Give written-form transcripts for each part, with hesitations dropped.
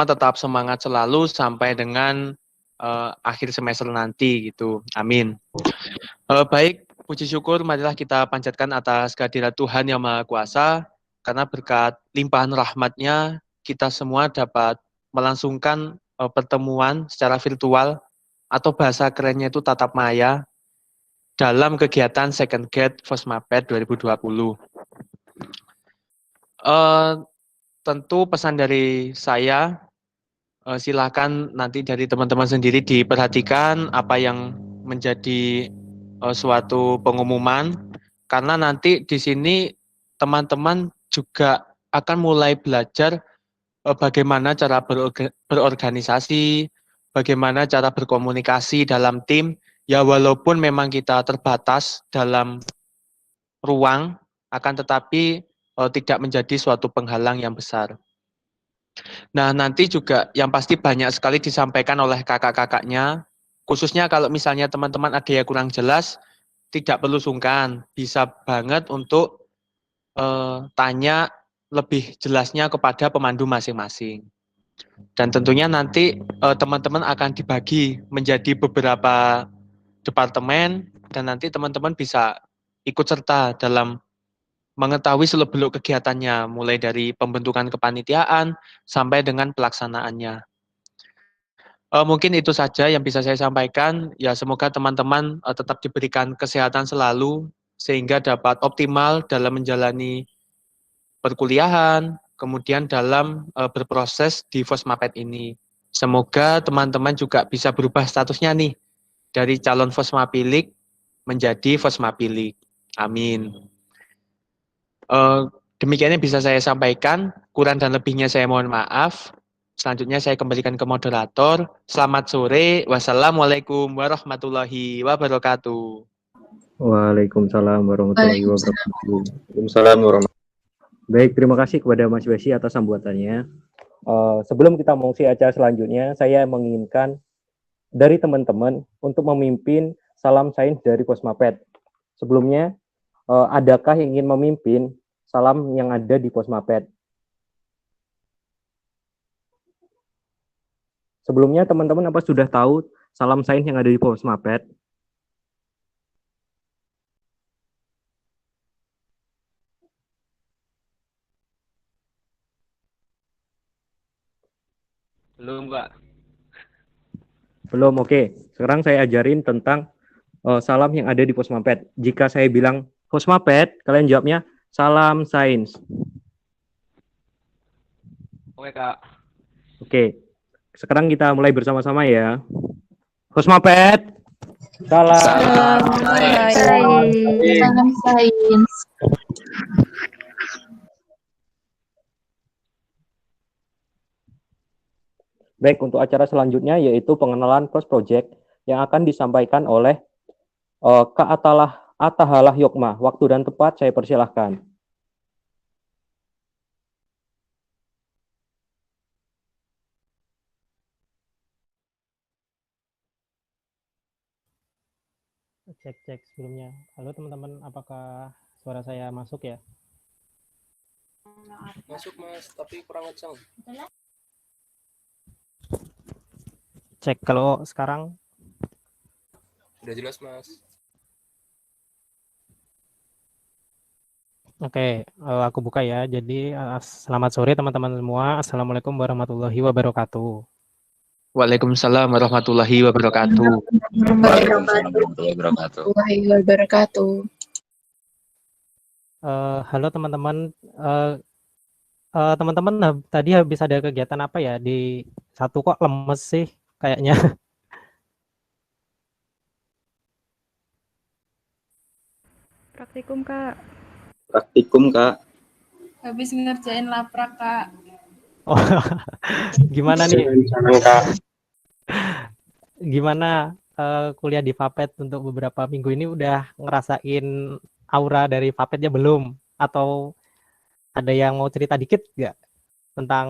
tetap semangat selalu sampai dengan akhir semester nanti gitu. Amin. Baik, puji syukur marilah kita panjatkan atas kehadirat Tuhan Yang Maha Kuasa, karena berkat limpahan rahmat-Nya kita semua dapat melangsungkan pertemuan secara virtual atau bahasa kerennya itu tatap maya dalam kegiatan Second Gate Fosmaped 2020. Tentu pesan dari saya, silakan nanti dari teman-teman sendiri diperhatikan apa yang menjadi suatu pengumuman, karena nanti di sini teman-teman juga akan mulai belajar bagaimana cara berorganisasi, bagaimana cara berkomunikasi dalam tim, ya walaupun memang kita terbatas dalam ruang, akan tetapi tidak menjadi suatu penghalang yang besar. Nah, nanti juga yang pasti banyak sekali disampaikan oleh kakak-kakaknya, khususnya kalau misalnya teman-teman ada yang kurang jelas, tidak perlu sungkan, bisa banget untuk tanya lebih jelasnya kepada pemandu masing-masing. Dan tentunya nanti teman-teman akan dibagi menjadi beberapa departemen, dan nanti teman-teman bisa ikut serta dalam mengetahui seluk-beluk kegiatannya, mulai dari pembentukan kepanitiaan sampai dengan pelaksanaannya. Mungkin itu saja yang bisa saya sampaikan. Ya, semoga teman-teman tetap diberikan kesehatan selalu sehingga dapat optimal dalam menjalani perkuliahan, kemudian dalam berproses di Fosmaped ini. Semoga teman-teman juga bisa berubah statusnya nih dari calon Fosmapilik menjadi Fosmapilik. Amin. Demikian yang bisa saya sampaikan. Kurang dan lebihnya saya mohon maaf. Selanjutnya saya kembalikan ke moderator. Selamat sore. Wassalamualaikum warahmatullahi wabarakatuh. Waalaikumsalam warahmatullahi wabarakatuh. Waalaikumsalam warahmatullahi. Baik, terima kasih kepada Mas Besi atas sambutannya. Sebelum kita mengisi acara selanjutnya, saya menginginkan dari teman-teman untuk memimpin salam sains dari Fosmaped. Sebelumnya, adakah yang ingin memimpin salam yang ada di Fosmaped? Sebelumnya, teman-teman apa sudah tahu salam sains yang ada di Fosmaped? Belum, Pak. Belum, oke. Sekarang saya ajarin tentang salam yang ada di Fosmaped. Jika saya bilang Fosmaped, kalian jawabnya salam sains. Oke, Kak. Oke. Sekarang kita mulai bersama-sama ya. Fosmaped. Salam. Salam sains. Baik, untuk acara selanjutnya yaitu pengenalan Cross Project yang akan disampaikan oleh Kak Atahalah Yokma. Waktu dan tempat saya persilahkan. Cek sebelumnya. Halo teman-teman, apakah suara saya masuk ya? Masuk Mas, tapi kurang kencang. Cek kalau sekarang. Udah jelas Mas. Oke, aku buka ya. Jadi selamat sore teman-teman semua. Assalamualaikum warahmatullahi wabarakatuh. Waalaikumsalam warahmatullahi wabarakatuh. Warahmatullahi wabarakatuh. Halo teman-teman. Teman-teman tadi habis ada kegiatan apa ya? Di satu kok lemes sih kayaknya. Praktikum, Kak. Praktikum, Kak. Habis ngerjain laprak, Kak. Oh, gimana nih? Gimana kuliah di Faped untuk beberapa minggu ini udah ngerasain aura dari Fapednya belum? Atau ada yang mau cerita dikit nggak tentang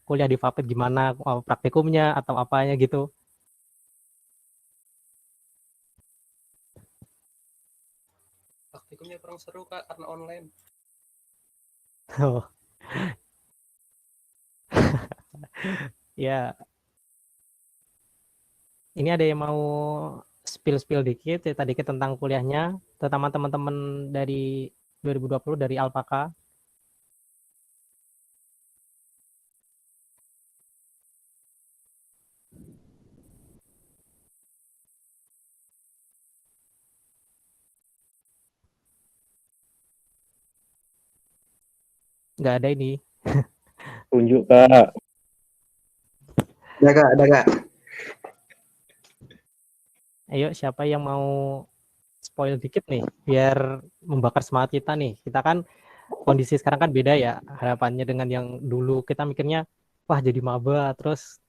kuliah di Faped gimana praktikumnya atau apanya gitu? Praktikumnya kurang seru Kak karena online. Oh. Ya, ini ada yang mau spill dikit, cerita dikit tentang kuliahnya, terutama teman-teman dari 2020 dari Alpaka. Nggak ada ini. Tunjuk Kak. Ada Kak. Ayo, siapa yang mau spoil dikit nih, biar membakar semangat kita nih. Kita kan kondisi sekarang kan beda ya, harapannya dengan yang dulu kita mikirnya, wah jadi maba, terus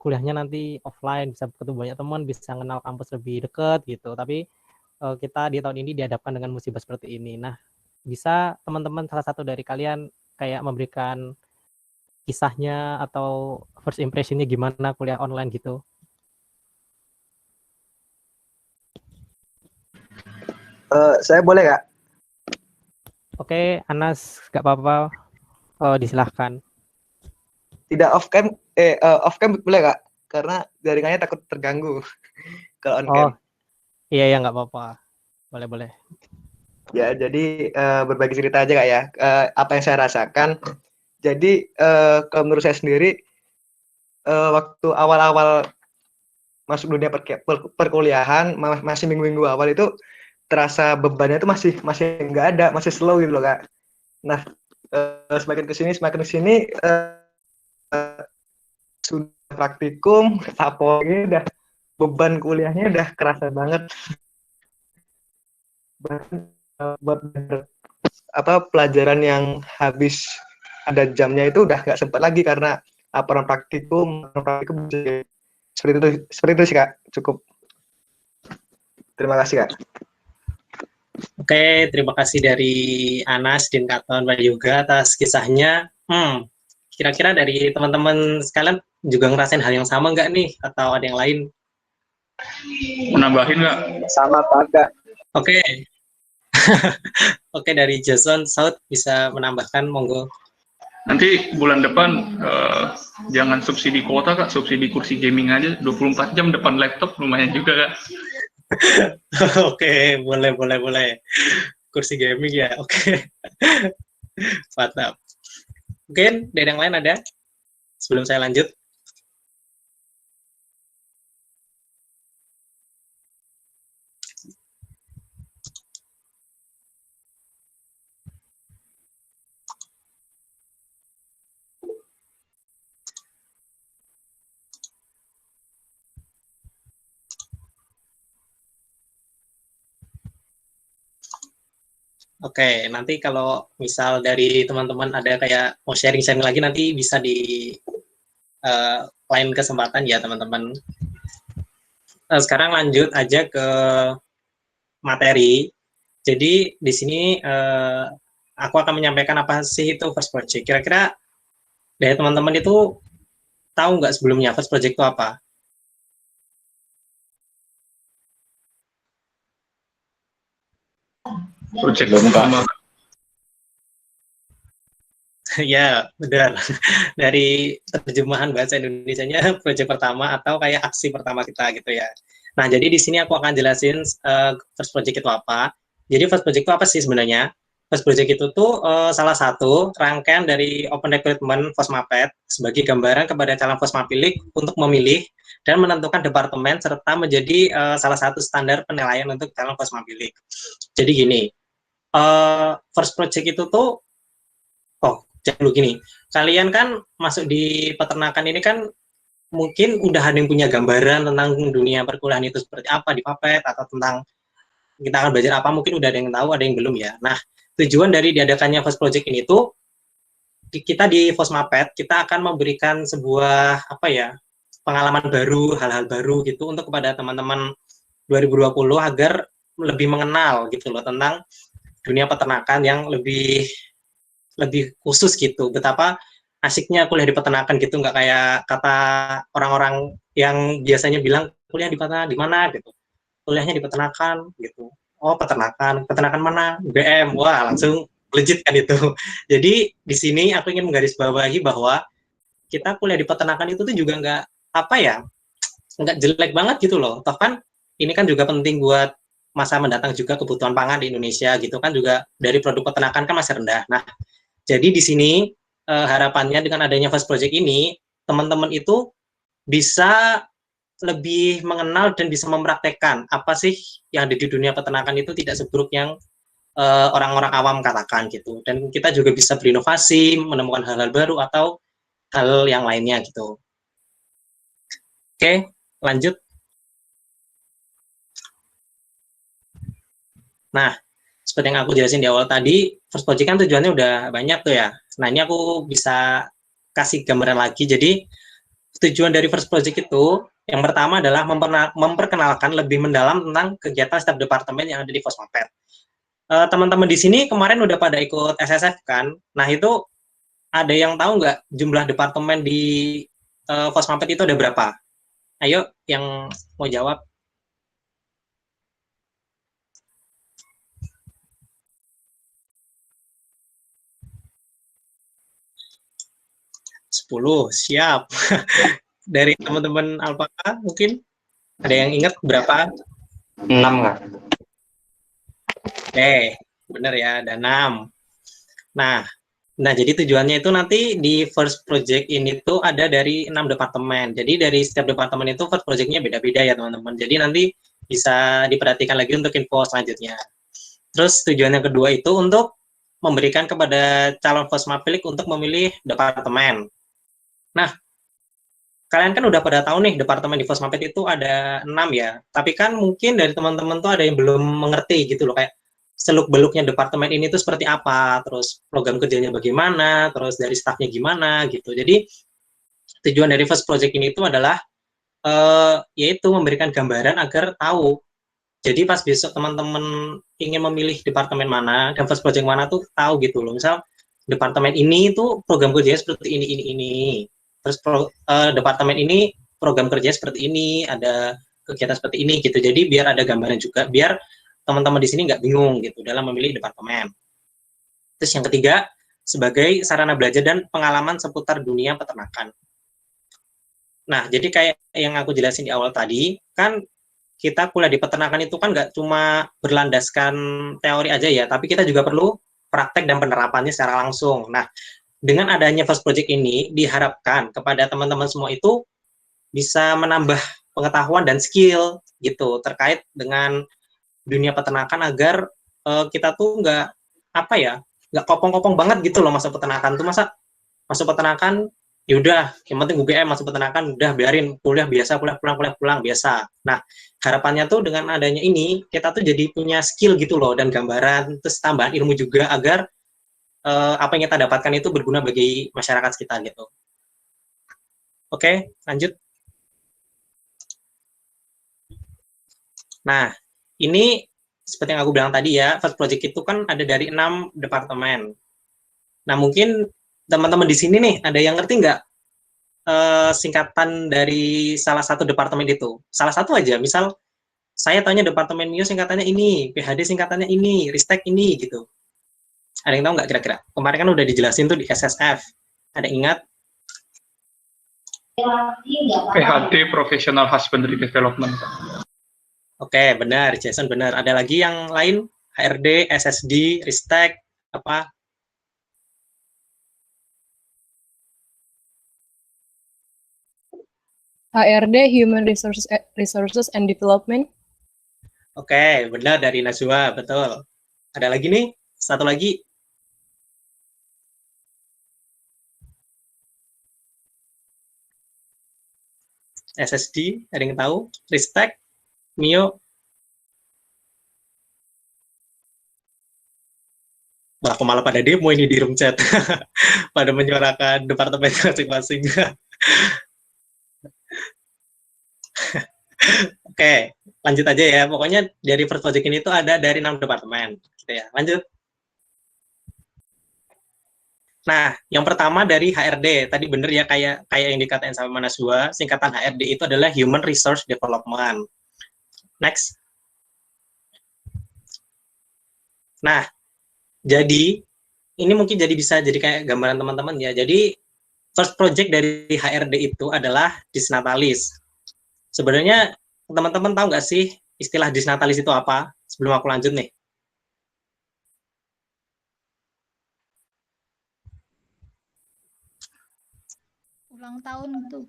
kuliahnya nanti offline, bisa ketemu banyak teman, bisa kenal kampus lebih dekat gitu. Tapi kita di tahun ini dihadapkan dengan musibah seperti ini. Nah, bisa teman-teman salah satu dari kalian kayak memberikan kisahnya atau first impressionnya gimana kuliah online gitu? Saya boleh Kak? Oke, Anas, gak apa-apa, disilahkan. Tidak off cam, off cam boleh Kak? Karena jaringannya takut terganggu kalau on cam. Oh, iya ya, nggak apa-apa, boleh. Ya, jadi berbagi cerita aja Kak ya, apa yang saya rasakan. Jadi kalau menurut saya sendiri, waktu awal-awal masuk dunia perkuliahan, masih minggu-minggu awal itu terasa bebannya itu masih nggak ada, masih slow gitu loh Kak. Nah, semakin kesini sudah praktikum, apalagi udah beban kuliahnya udah kerasa banget. Bahkan buat pelajaran yang habis ada jamnya itu udah nggak sempat lagi karena laporan praktikum seperti itu sih Kak. Cukup. Terima kasih Kak. Oke, terima kasih dari Anas dan Katon Pak juga atas kisahnya. Kira-kira dari teman-teman sekalian juga ngerasain hal yang sama nggak nih? Atau ada yang lain? Menambahin nggak? Sama Pak Kak. Oke. Oke, dari Jason, Saud bisa menambahkan, monggo. Nanti bulan depan jangan subsidi kuota Kak, subsidi kursi gaming aja 24 jam depan laptop lumayan juga Kak. Oke, boleh. Kursi gaming ya, oke. Mantap. Mungkin dari yang lain ada? Sebelum saya lanjut. Oke, nanti kalau misal dari teman-teman ada kayak mau sharing-sharing lagi nanti bisa di lain kesempatan ya teman-teman. Sekarang lanjut aja ke materi. Jadi di sini aku akan menyampaikan apa sih itu first project. Kira-kira dari teman-teman itu tahu nggak sebelumnya first project itu apa? Project pertama. Ya, benar. Dari terjemahan bahasa Indonesianya project pertama atau kayak aksi pertama kita gitu ya. Nah, jadi di sini aku akan jelasin first project itu apa. Jadi first project itu apa sih sebenarnya? First project itu tuh salah satu rangkaian dari open recruitment Fosmapet sebagai gambaran kepada calon Fosmapilik untuk memilih dan menentukan departemen serta menjadi salah satu standar penilaian untuk calon Fosmapilik. Jadi gini, first project itu tuh, dulu gini, kalian kan masuk di peternakan ini kan mungkin udah ada yang punya gambaran tentang dunia perkuliahan itu seperti apa di Fapet atau tentang kita akan belajar apa, mungkin udah ada yang tahu, ada yang belum ya. Nah, tujuan dari diadakannya first project ini tuh kita di Fosmapet kita akan memberikan sebuah pengalaman baru, hal-hal baru gitu untuk kepada teman-teman 2020 agar lebih mengenal gitu loh tentang dunia peternakan yang lebih khusus gitu, betapa asiknya kuliah di peternakan gitu, nggak kayak kata orang-orang yang biasanya bilang kuliah di mana gitu, kuliahnya di peternakan gitu. Oh, peternakan mana? BM, wah langsung legit kan itu. Jadi di sini aku ingin menggarisbawahi bahwa kita kuliah di peternakan itu tuh juga nggak apa ya, nggak jelek banget gitu loh. Toh kan ini kan juga penting buat masa mendatang juga, kebutuhan pangan di Indonesia gitu kan, juga dari produk peternakan kan masih rendah. Nah, jadi di sini harapannya dengan adanya First Project ini, teman-teman itu bisa lebih mengenal dan bisa mempraktekkan apa sih yang ada di dunia peternakan itu tidak seburuk yang orang-orang awam katakan gitu. Dan kita juga bisa berinovasi, menemukan hal-hal baru atau hal yang lainnya gitu. Oke, lanjut. Nah, seperti yang aku jelasin di awal tadi, First Project kan tujuannya udah banyak tuh ya. Nah, ini aku bisa kasih gambaran lagi. Jadi, tujuan dari First Project itu, yang pertama adalah memperkenalkan lebih mendalam tentang kegiatan setiap departemen yang ada di Fosmapet. Teman-teman di sini kemarin udah pada ikut SSF kan? Nah, itu ada yang tahu nggak jumlah departemen di Fosmapet itu ada berapa? Ayo, yang mau jawab. 10, siap. Dari teman-teman Alpaka mungkin ada yang ingat berapa? 6 nggak? Oke, benar ya, ada 6. Nah, jadi tujuannya itu nanti di First Project ini tuh ada dari 6 departemen. Jadi dari setiap departemen itu First Project-nya beda-beda ya teman-teman. Jadi nanti bisa diperhatikan lagi untuk info selanjutnya. Terus tujuan yang kedua itu untuk memberikan kepada calon Fosmapilek untuk memilih departemen. Nah, kalian kan udah pada tahu nih departemen di Fosmapet itu ada 6 ya. Tapi kan mungkin dari teman-teman tuh ada yang belum mengerti gitu loh, kayak seluk-beluknya departemen ini tuh seperti apa, terus program kerjanya bagaimana, terus dari stafnya gimana gitu. Jadi tujuan dari First Project ini itu adalah yaitu memberikan gambaran agar tahu. Jadi pas besok teman-teman ingin memilih departemen mana dan First Project mana tuh tahu gitu loh. Misal departemen ini tuh program kerjanya seperti ini. Terus departemen ini program kerjanya seperti ini, ada kegiatan seperti ini gitu. Jadi biar ada gambaran juga, biar teman-teman di sini nggak bingung gitu dalam memilih departemen. Terus yang ketiga, sebagai sarana belajar dan pengalaman seputar dunia peternakan. Nah, jadi kayak yang aku jelasin di awal tadi, kan kita kuliah di peternakan itu kan nggak cuma berlandaskan teori aja ya, tapi kita juga perlu praktek dan penerapannya secara langsung. Nah, dengan adanya First Project ini, diharapkan kepada teman-teman semua itu bisa menambah pengetahuan dan skill gitu terkait dengan dunia peternakan agar kita tuh nggak kopong-kopong banget gitu loh masuk peternakan tuh. Masa masuk peternakan yaudah yang penting UGM, masuk peternakan udah biarin kuliah biasa, kuliah pulang biasa. Nah, harapannya tuh dengan adanya ini kita tuh jadi punya skill gitu loh dan gambaran, terus tambahan ilmu juga agar apa yang kita dapatkan itu berguna bagi masyarakat sekitar gitu. Oke, lanjut. Nah, ini seperti yang aku bilang tadi ya, First Project itu kan ada dari 6 departemen. Nah, mungkin teman-teman di sini nih, ada yang ngerti nggak singkatan dari salah satu departemen itu? Salah satu aja, misal saya tanya departemen MIO singkatannya ini, PHD singkatannya ini, Ristek ini, gitu. Ada yang tahu nggak kira-kira? Kemarin kan udah dijelasin tuh di SSF. Ada yang ingat? PHD Professional Husbandry Development. Oke, benar, Jason benar. Ada lagi yang lain? HRD, SSD, Ristek, apa? HRD, Human Resources and Development. Oke, benar dari Najwa, betul. Ada lagi nih, satu lagi. SSD, ada yang tahu? Ristek, MIO. Wah, malah pada demo ini di room chat. Pada menyuarakan departemen masing-masing. Oke, lanjut aja ya. Pokoknya dari First Project ini tuh ada dari 6 departemen. Gitu ya. Lanjut. Nah, yang pertama dari HRD. Tadi bener ya, kayak yang dikatain sama Manaswa, singkatan HRD itu adalah Human Resource Development. Next. Nah, jadi ini mungkin jadi bisa jadi kayak gambaran teman-teman ya. Jadi first project dari HRD itu adalah disnatalis. Sebenarnya teman-teman tahu nggak sih istilah disnatalis itu apa? Sebelum aku lanjut nih. Ulang tahun tuh.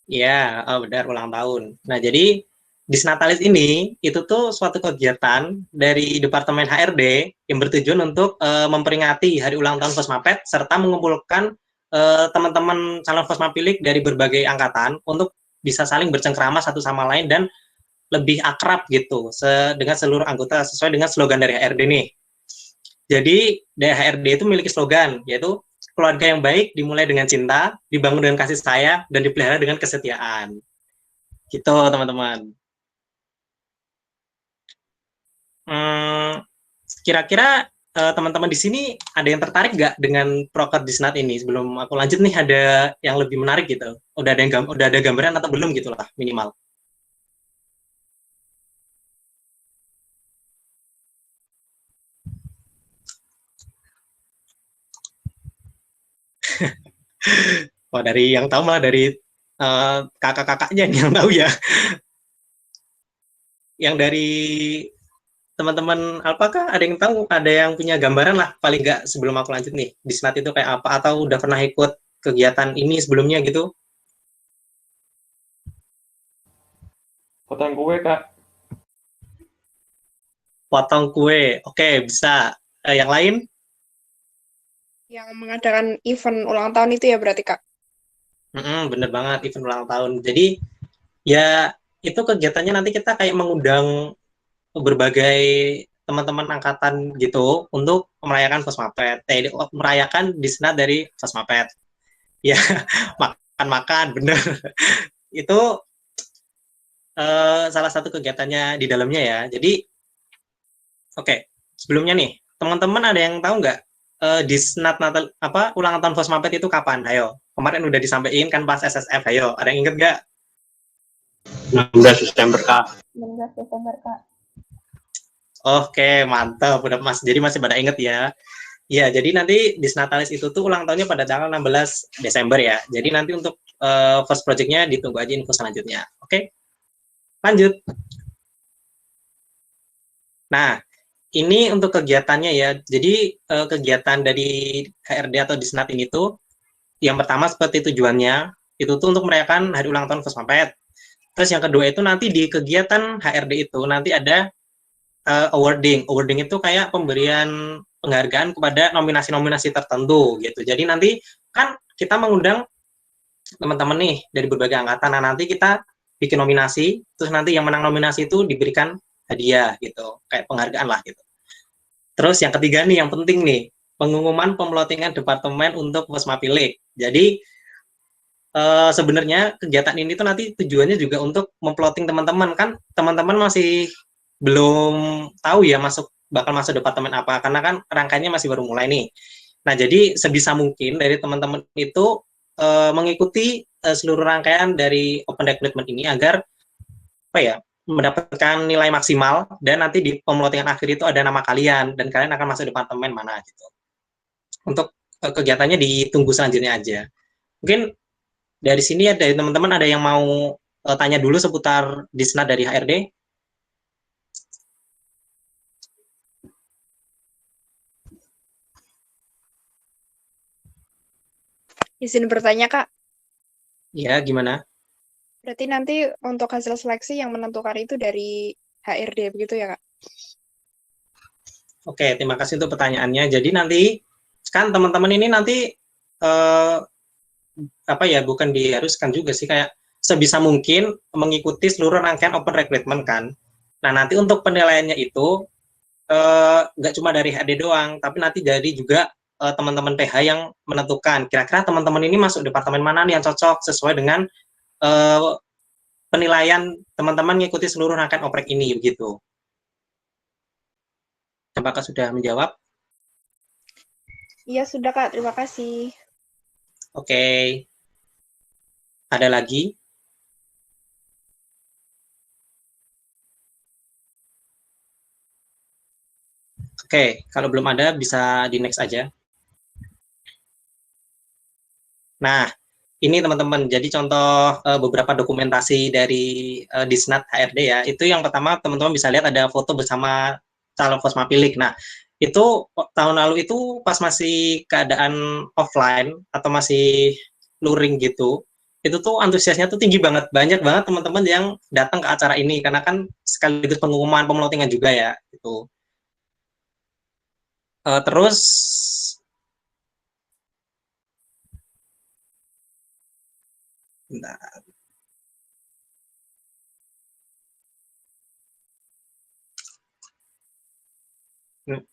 Iya, benar ulang tahun. Nah, jadi disnatalis ini itu tuh suatu kegiatan dari Departemen HRD yang bertujuan untuk memperingati hari ulang tahun Fosmapet serta mengumpulkan teman-teman calon Fosmapilik dari berbagai angkatan untuk bisa saling bercengkrama satu sama lain dan lebih akrab gitu dengan seluruh anggota sesuai dengan slogan dari HRD nih. Jadi dari HRD itu memiliki slogan yaitu keluarga yang baik dimulai dengan cinta, dibangun dengan kasih sayang, dan dipelihara dengan kesetiaan. Gitu, teman-teman. Kira-kira teman-teman di sini ada yang tertarik nggak dengan proker Disnat ini? Sebelum aku lanjut nih, ada yang lebih menarik gitu. Udah ada gambaran atau belum gitu lah, minimal. Wah, dari yang tahu malah dari kakak-kakaknya yang tahu ya. Yang dari teman-teman apakah ada yang tahu, ada yang punya gambaran lah paling nggak sebelum aku lanjut nih, Disnat itu kayak apa, atau udah pernah ikut kegiatan ini sebelumnya gitu? Potong kue, Kak. Potong kue, oke, bisa. Yang lain? Yang mengadakan event ulang tahun itu ya berarti, Kak? Bener banget, event ulang tahun. Jadi ya itu kegiatannya nanti kita kayak mengundang berbagai teman-teman angkatan gitu untuk merayakan Fosmapet, merayakan Disnat dari Fosmapet. Ya, makan-makan, bener. Itu salah satu kegiatannya di dalamnya ya. Jadi, oke, sebelumnya nih, teman-teman ada yang tahu nggak Disnat Natal apa ulang tahun Fosmapet itu kapan? Ayo, kemarin udah disampaikan kan pas SSF. Ayo, ada yang inget nggak? 16 Desember, Kak. 16 Desember, Kak. Oke, mantap. Udah jadi masih pada inget ya. Ya, jadi nanti Disnatalis itu tuh ulang tahunnya pada tanggal 16 Desember ya. Jadi nanti untuk first project-nya ditunggu aja info selanjutnya. Oke, lanjut. Nah, ini untuk kegiatannya ya. Jadi kegiatan dari HRD atau Disnat ini tuh yang pertama seperti tujuannya itu tuh untuk merayakan hari ulang tahun Fosmapet. Terus yang kedua itu nanti di kegiatan HRD itu nanti ada awarding. Awarding itu kayak pemberian penghargaan kepada nominasi-nominasi tertentu gitu. Jadi nanti kan kita mengundang teman-teman nih dari berbagai angkatan. Nah, nanti kita bikin nominasi, terus nanti yang menang nominasi itu diberikan hadiah gitu, kayak penghargaan lah gitu. Terus yang ketiga nih yang penting nih, pengumuman pemelotingan departemen untuk Fosmapilik. Jadi sebenarnya kegiatan ini tuh nanti tujuannya juga untuk memploting teman-teman, kan teman-teman masih belum tahu ya bakal masuk departemen apa, karena kan rangkaiannya masih baru mulai nih. Nah, jadi sebisa mungkin dari teman-teman itu mengikuti seluruh rangkaian dari open recruitment ini agar apa ya mendapatkan nilai maksimal, dan nanti di pemelotingan akhir itu ada nama kalian dan kalian akan masuk departemen mana gitu. Untuk kegiatannya ditunggu selanjutnya aja. Mungkin dari sini ya, dari teman-teman ada yang mau tanya dulu seputar Disnat dari HRD? Izin bertanya, Kak. Ya, gimana? Berarti nanti untuk hasil seleksi yang menentukan itu dari HRD, begitu ya, Kak? Oke, terima kasih untuk pertanyaannya. Jadi nanti, kan teman-teman ini nanti, apa ya, bukan diharuskan juga sih, kayak sebisa mungkin mengikuti seluruh rangkaian open recruitment kan. Nah, nanti untuk penilaiannya itu, nggak cuma dari HRD doang, tapi nanti dari juga teman-teman PH yang menentukan kira-kira teman-teman ini masuk departemen mana nih yang cocok sesuai dengan penilaian teman-teman mengikuti seluruh rangkaian oprek ini begitu. Apakah sudah menjawab? Iya, sudah, Kak. Terima kasih. Oke. Ada lagi? Oke, kalau belum ada bisa di next aja. Nah, ini teman-teman, jadi contoh beberapa dokumentasi dari Disnat HRD ya. Itu yang pertama teman-teman bisa lihat ada foto bersama calon Kosmapilik. Nah, itu tahun lalu itu pas masih keadaan offline atau masih luring gitu, itu tuh antusiasnya tuh tinggi banget. Banyak banget teman-teman yang datang ke acara ini karena kan sekaligus pengumuman pemelotingan juga ya gitu. Terus bentar.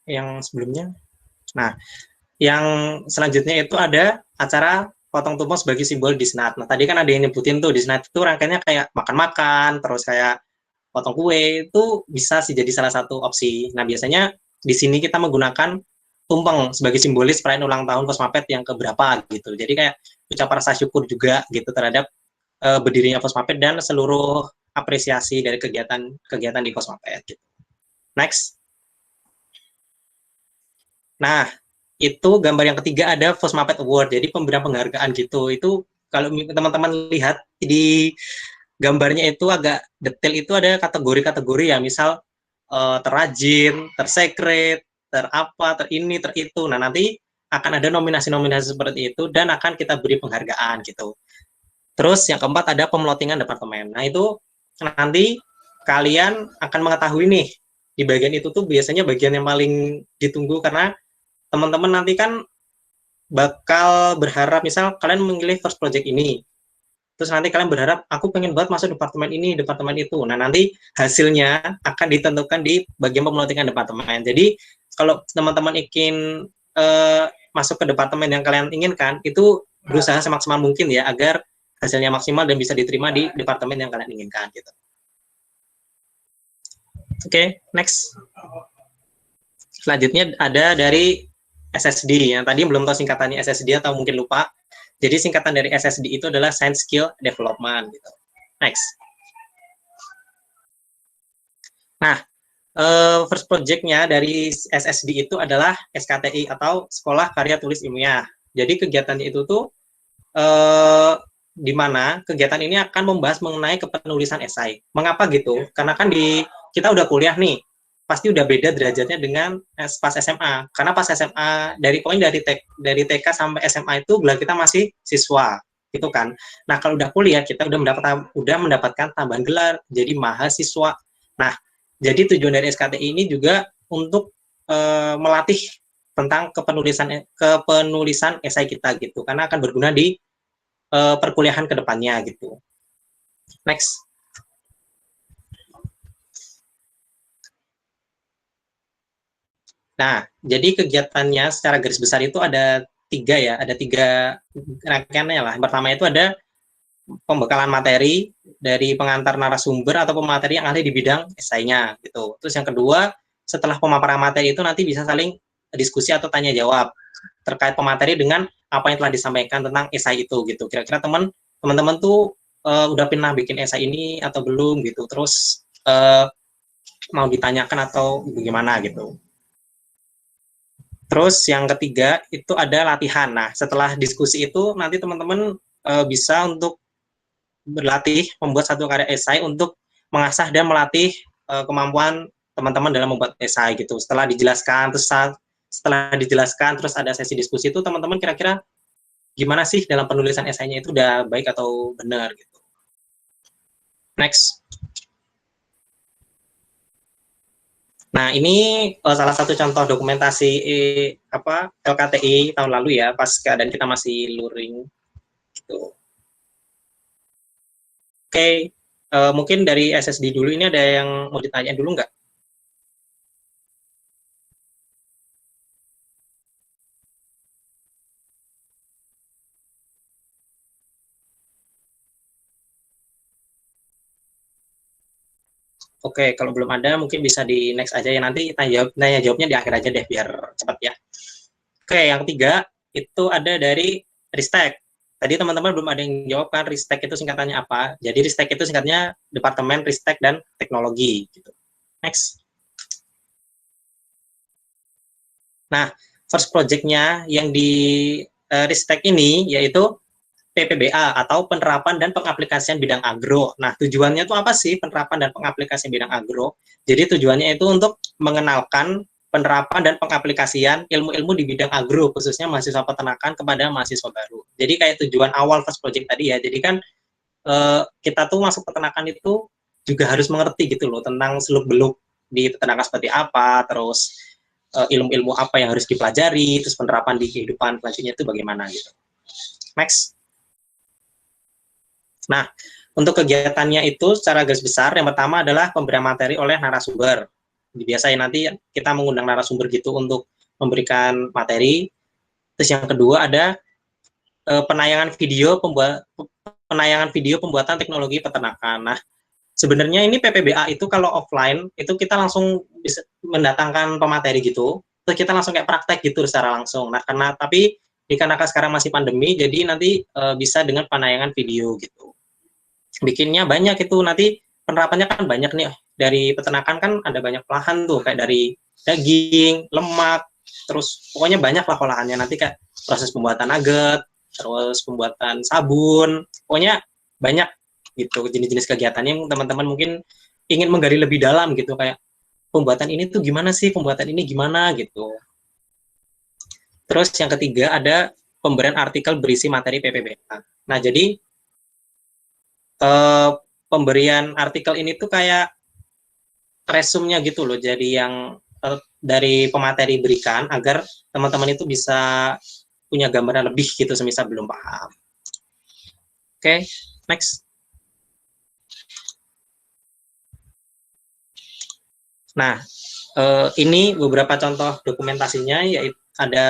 Yang sebelumnya. Nah, yang selanjutnya itu ada acara potong tumpeng sebagai simbol Disnat. Nah, tadi kan ada yang nyebutin tuh Disnat itu rangkaiannya kayak makan-makan, terus kayak potong kue, itu bisa sih jadi salah satu opsi. Nah, biasanya di sini kita menggunakan tumpeng sebagai simbolis perayaan ulang tahun Kosmapet yang keberapa gitu. Jadi kayak ucapan rasa syukur juga gitu terhadap berdirinya Kosmapet dan seluruh apresiasi dari kegiatan di Kosmapet gitu. Next. Nah, itu gambar yang ketiga ada Fosmapet Award, jadi pemberian penghargaan gitu. Itu kalau teman-teman lihat di gambarnya itu agak detail, itu ada kategori-kategori ya, misal terrajin, tersekret, terapa, terini, teritu. Nah, nanti akan ada nominasi-nominasi seperti itu dan akan kita beri penghargaan gitu. Terus yang keempat ada pemelotingan departemen. Nah, itu nanti kalian akan mengetahui nih, di bagian itu tuh biasanya bagian yang paling ditunggu karena teman-teman nanti kan bakal berharap, misal kalian memilih first project ini, terus nanti kalian berharap aku pengen banget masuk departemen ini, departemen itu. Nah, nanti hasilnya akan ditentukan di bagian pemelotingan departemen. Jadi kalau teman-teman ingin masuk ke departemen yang kalian inginkan, itu berusaha semaksimal mungkin ya agar hasilnya maksimal dan bisa diterima di departemen yang kalian inginkan gitu. Oke, next. Selanjutnya ada dari SSD, yang tadi belum tahu singkatannya SSD atau mungkin lupa. Jadi singkatan dari SSD itu adalah Science Skill Development gitu. Next. Nah, first project-nya dari SSD itu adalah SKTI atau Sekolah Karya Tulis Ilmiah. Jadi kegiatannya itu tuh di mana kegiatan ini akan membahas mengenai kepenulisan esai. Mengapa gitu? Karena kan kita udah kuliah nih, pasti udah beda derajatnya dengan pas SMA. Karena pas SMA dari TK sampai SMA itu gelar kita masih siswa, gitu kan. Nah, kalau udah kuliah kita udah mendapatkan tambahan gelar jadi mahasiswa. Nah, jadi tujuan dari SKTI ini juga untuk melatih tentang kepenulisan esai kita gitu. Karena akan berguna di perkuliahan kedepannya gitu. Next. Nah, jadi kegiatannya secara garis besar itu ada tiga rangkaiannya lah. Yang pertama itu ada pembekalan materi dari pengantar narasumber atau pemateri yang ahli di bidang esainya gitu. Terus yang kedua, setelah pemaparan materi itu nanti bisa saling diskusi atau tanya jawab terkait pemateri dengan apa yang telah disampaikan tentang esai itu gitu. Kira-kira teman-teman tuh udah pernah bikin esai ini atau belum gitu. Terus mau ditanyakan atau bagaimana gitu. Terus yang ketiga itu ada latihan. Nah, setelah diskusi itu nanti teman-teman bisa untuk berlatih membuat satu karya esai untuk mengasah dan melatih kemampuan teman-teman dalam membuat esai gitu. Setelah dijelaskan terus ada sesi diskusi itu, teman-teman kira-kira gimana sih dalam penulisan esainya itu udah baik atau benar gitu. Next. Nah, ini salah satu contoh dokumentasi LKTI tahun lalu ya, pas keadaan kita masih luring gitu. Oke, mungkin dari SSD dulu, ini ada yang mau ditanya dulu nggak? Oke, kalau belum ada mungkin bisa di next aja ya, nanti tanya jawabnya di akhir aja deh biar cepat ya. Oke, yang ketiga itu ada dari Ristek. Tadi teman-teman belum ada yang jawab kan Ristek itu singkatannya apa? Jadi Ristek itu singkatnya Departemen Ristek dan Teknologi gitu. Next. Nah, first project-nya yang di Ristek ini yaitu PPBA atau penerapan dan pengaplikasian bidang agro. Nah, tujuannya itu apa sih penerapan dan pengaplikasian bidang agro? Jadi tujuannya itu untuk mengenalkan penerapan dan pengaplikasian ilmu-ilmu di bidang agro, khususnya mahasiswa peternakan kepada mahasiswa baru. Jadi kayak tujuan awal first project tadi ya. Jadi kan kita tuh masuk peternakan itu juga harus mengerti gitu loh tentang seluk-beluk di peternakan seperti apa, terus ilmu-ilmu apa yang harus dipelajari, terus penerapan di kehidupan selanjutnya itu bagaimana gitu. Next. Nah, untuk kegiatannya itu secara garis besar, yang pertama adalah pemberian materi oleh narasumber. Biasanya nanti kita mengundang narasumber gitu untuk memberikan materi. Terus yang kedua ada penayangan video pembuatan teknologi peternakan. Nah, sebenarnya ini PPBA itu kalau offline itu kita langsung bisa mendatangkan pemateri gitu, terus kita langsung kayak praktek gitu secara langsung. Nah, tapi dikarenakan sekarang masih pandemi, jadi nanti bisa dengan penayangan video gitu. Bikinnya banyak itu, nanti penerapannya kan banyak nih. Dari peternakan kan ada banyak olahan tuh, kayak dari daging, lemak, terus pokoknya banyak lah olahannya. Nanti kayak proses pembuatan nugget, terus pembuatan sabun, pokoknya banyak gitu jenis-jenis kegiatan yang teman-teman mungkin ingin menggali lebih dalam gitu, kayak pembuatan ini tuh gimana sih, pembuatan ini gimana gitu. Terus yang ketiga ada pemberian artikel berisi materi PPBA. Nah, jadi pemberian artikel ini tuh kayak resumnya gitu loh, jadi yang dari pemateri berikan agar teman-teman itu bisa punya gambaran lebih gitu semisal belum paham. Oke, next. Nah, ini beberapa contoh dokumentasinya, yaitu ada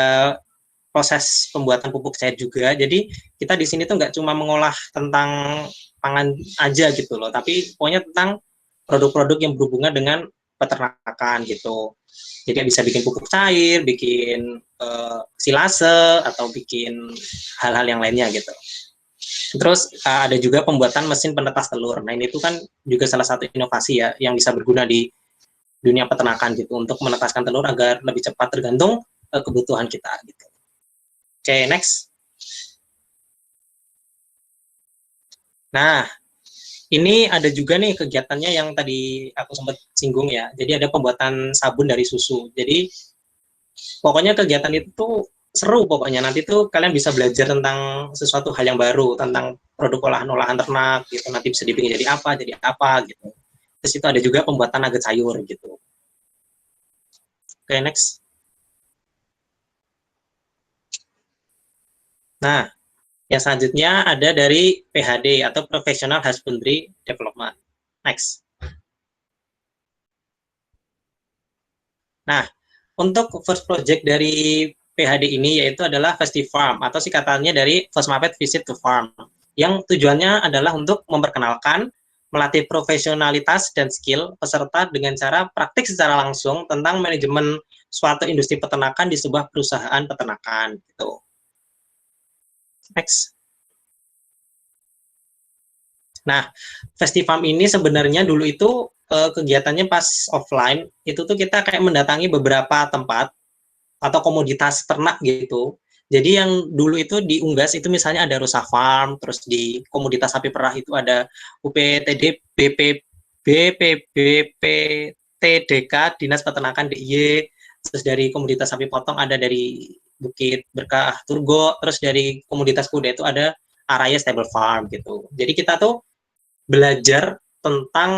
proses pembuatan pupuk cair juga. Jadi kita di sini tuh nggak cuma mengolah tentang pangan aja gitu loh, tapi pokoknya tentang produk-produk yang berhubungan dengan peternakan gitu. Jadi bisa bikin pupuk cair, bikin silase, atau bikin hal-hal yang lainnya gitu. Terus ada juga pembuatan mesin penetas telur. Nah, ini tuh kan juga salah satu inovasi ya yang bisa berguna di dunia peternakan gitu, untuk menetaskan telur agar lebih cepat tergantung kebutuhan kita gitu. Oke, next. Nah, ini ada juga nih kegiatannya yang tadi aku sempat singgung ya. Jadi ada pembuatan sabun dari susu. Jadi pokoknya kegiatan itu tuh seru pokoknya. Nanti tuh kalian bisa belajar tentang sesuatu hal yang baru, tentang produk olahan-olahan ternak gitu. Nanti bisa dibikin jadi apa gitu. Terus itu ada juga pembuatan nugget sayur gitu. Oke, next. Nah, yang selanjutnya ada dari PHD atau Professional Husbandry Development. Next. Nah, untuk first project dari PHD ini yaitu adalah FestiFarm atau singkatannya dari FOSMAPET Visit to Farm, yang tujuannya adalah untuk memperkenalkan, melatih profesionalitas dan skill peserta dengan cara praktik secara langsung tentang manajemen suatu industri peternakan di sebuah perusahaan peternakan gitu. Next. Nah, FestiFarm ini sebenarnya dulu itu kegiatannya pas offline, itu tuh kita kayak mendatangi beberapa tempat atau komoditas ternak gitu. Jadi yang dulu itu di Unggas itu misalnya ada Rusa Farm, terus di komoditas sapi perah itu ada UPTD BPTDK Dinas Peternakan DIY, terus dari komoditas sapi potong ada dari Bukit Berkah Turgo, terus dari komoditas kuda itu ada Araya Stable Farm gitu. Jadi kita tuh belajar tentang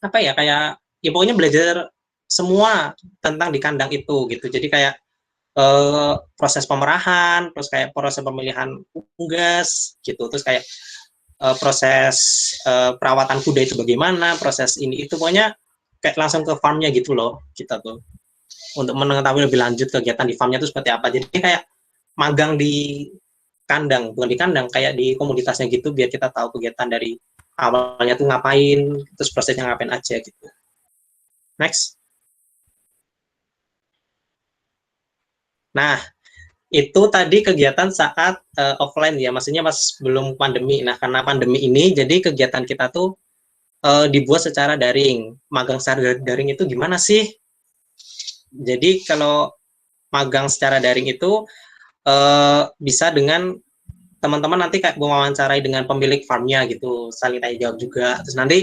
apa ya, kayak ya pokoknya belajar semua tentang di kandang itu gitu. Jadi kayak proses pemerahan, terus kayak proses pemilihan unggas gitu, terus kayak proses perawatan kuda itu bagaimana, proses ini itu pokoknya kayak langsung ke farmnya gitu loh kita tuh, untuk mengetahui lebih lanjut kegiatan di farmnya itu seperti apa. Jadi kayak magang di kandang, bukan di kandang, kayak di komunitasnya gitu, biar kita tahu kegiatan dari awalnya tuh ngapain, terus prosesnya ngapain aja gitu. Next. Nah, itu tadi kegiatan saat offline ya, maksudnya pas belum pandemi. Nah, karena pandemi ini, jadi kegiatan kita tuh dibuat secara daring. Magang secara daring itu gimana sih? Jadi kalau magang secara daring itu bisa dengan teman-teman nanti kayak mewawancarai dengan pemilik farmnya gitu, saling tanya jawab juga. Terus nanti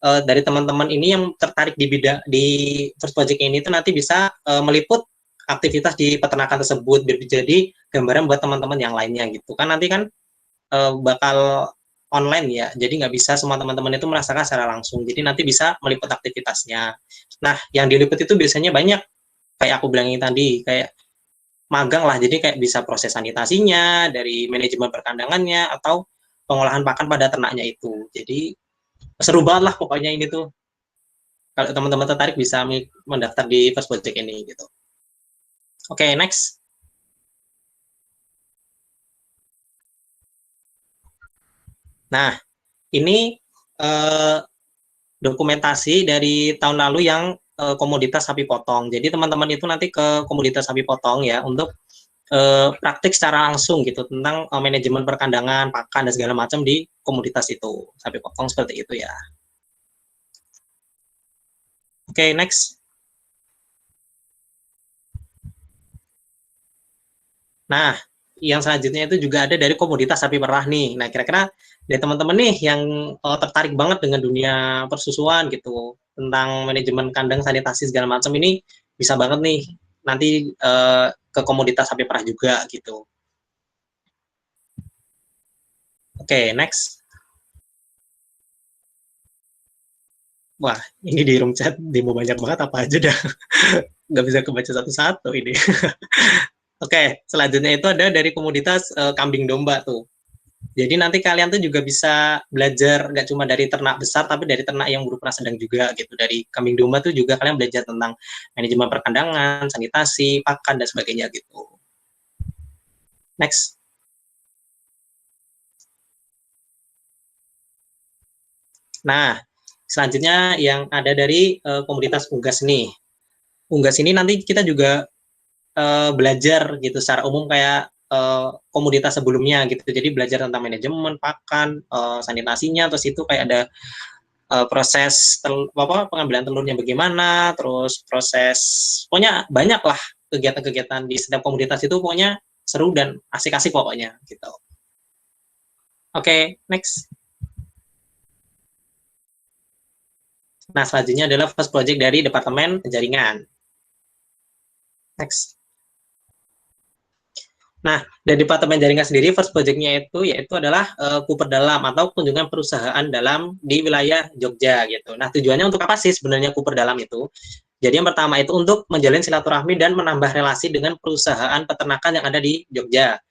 dari teman-teman ini yang tertarik di bidang di first project ini itu nanti bisa meliput aktivitas di peternakan tersebut biar jadi gambaran buat teman-teman yang lainnya gitu kan. Nanti kan bakal online ya, jadi nggak bisa semua teman-teman itu merasakan secara langsung, jadi nanti bisa meliput aktivitasnya. Nah, yang diliput itu biasanya banyak, kayak aku bilangin tadi, kayak magang lah, jadi kayak bisa proses sanitasinya, dari manajemen perkandangannya, atau pengolahan pakan pada ternaknya itu. Jadi seru banget lah pokoknya ini tuh. Kalau teman-teman tertarik bisa mendaftar di first project ini gitu. Oke, next. Nah, ini dokumentasi dari tahun lalu yang komoditas sapi potong. Jadi teman-teman itu nanti ke komoditas sapi potong ya untuk praktik secara langsung gitu tentang manajemen perkandangan, pakan dan segala macam di komoditas itu sapi potong seperti itu ya. Oke, next. Nah, yang selanjutnya itu juga ada dari komoditas sapi perah nih. Nah, kira-kira dari teman-teman nih yang tertarik banget dengan dunia persusuan gitu, tentang manajemen kandang, sanitasi segala macam ini bisa banget nih nanti ke komoditas sapi perah juga gitu. Oke, next. Wah, ini di room chat demo banyak banget apa aja dah. Nggak bisa kebaca satu-satu ini. Oke, selanjutnya itu ada dari komoditas kambing domba tuh. Jadi nanti kalian tuh juga bisa belajar nggak cuma dari ternak besar, tapi dari ternak yang berukuran sedang juga gitu. Dari kambing domba tuh juga kalian belajar tentang manajemen perkandangan, sanitasi, pakan, dan sebagainya gitu. Next. Nah, selanjutnya yang ada dari komoditas unggas nih. Unggas ini nanti kita juga belajar gitu secara umum kayak komoditas sebelumnya gitu. Jadi belajar tentang manajemen pakan, sanitasinya, terus itu kayak ada proses pengambilan telurnya bagaimana, terus proses pokoknya banyak lah kegiatan-kegiatan di setiap komoditas itu pokoknya seru dan asik-asik pokoknya gitu. Oke, next. Nah, selanjutnya adalah first project dari Departemen Penjaringan. Next. Nah, dari Departemen Jaringan sendiri, first project-nya yaitu adalah Cooper Dalam atau kunjungan perusahaan dalam di wilayah Jogja gitu. Nah, tujuannya untuk apa sih sebenarnya Cooper Dalam itu? Jadi yang pertama itu untuk menjalin silaturahmi dan menambah relasi dengan perusahaan peternakan yang ada di Jogja.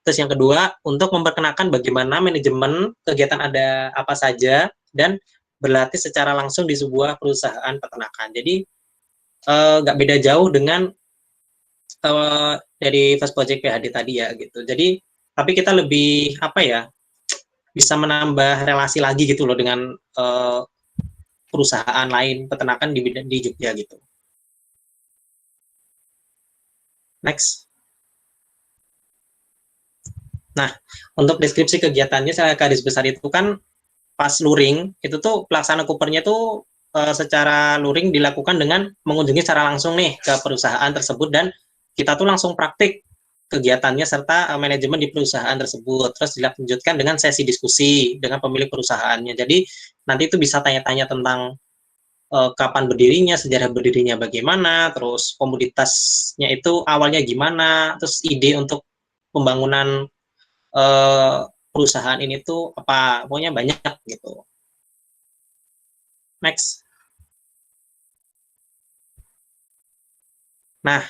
Terus yang kedua, untuk memperkenalkan bagaimana manajemen kegiatan ada apa saja dan berlatih secara langsung di sebuah perusahaan peternakan. Jadi nggak beda jauh dengan dari first project PHD tadi ya gitu. Jadi tapi kita lebih apa ya, bisa menambah relasi lagi gitu loh dengan perusahaan lain peternakan di Jogja gitu. Next. Nah, untuk deskripsi kegiatannya secara garis besar itu kan pas luring itu tuh pelaksanaan Coopernya tuh secara luring dilakukan dengan mengunjungi secara langsung nih ke perusahaan tersebut dan kita tuh langsung praktik kegiatannya serta manajemen di perusahaan tersebut. Terus dilanjutkan dengan sesi diskusi dengan pemilik perusahaannya. Jadi nanti itu bisa tanya-tanya tentang kapan berdirinya, sejarah berdirinya bagaimana, terus komoditasnya itu awalnya gimana, terus ide untuk pembangunan perusahaan ini tuh apa, pokoknya banyak gitu. Next. Nah,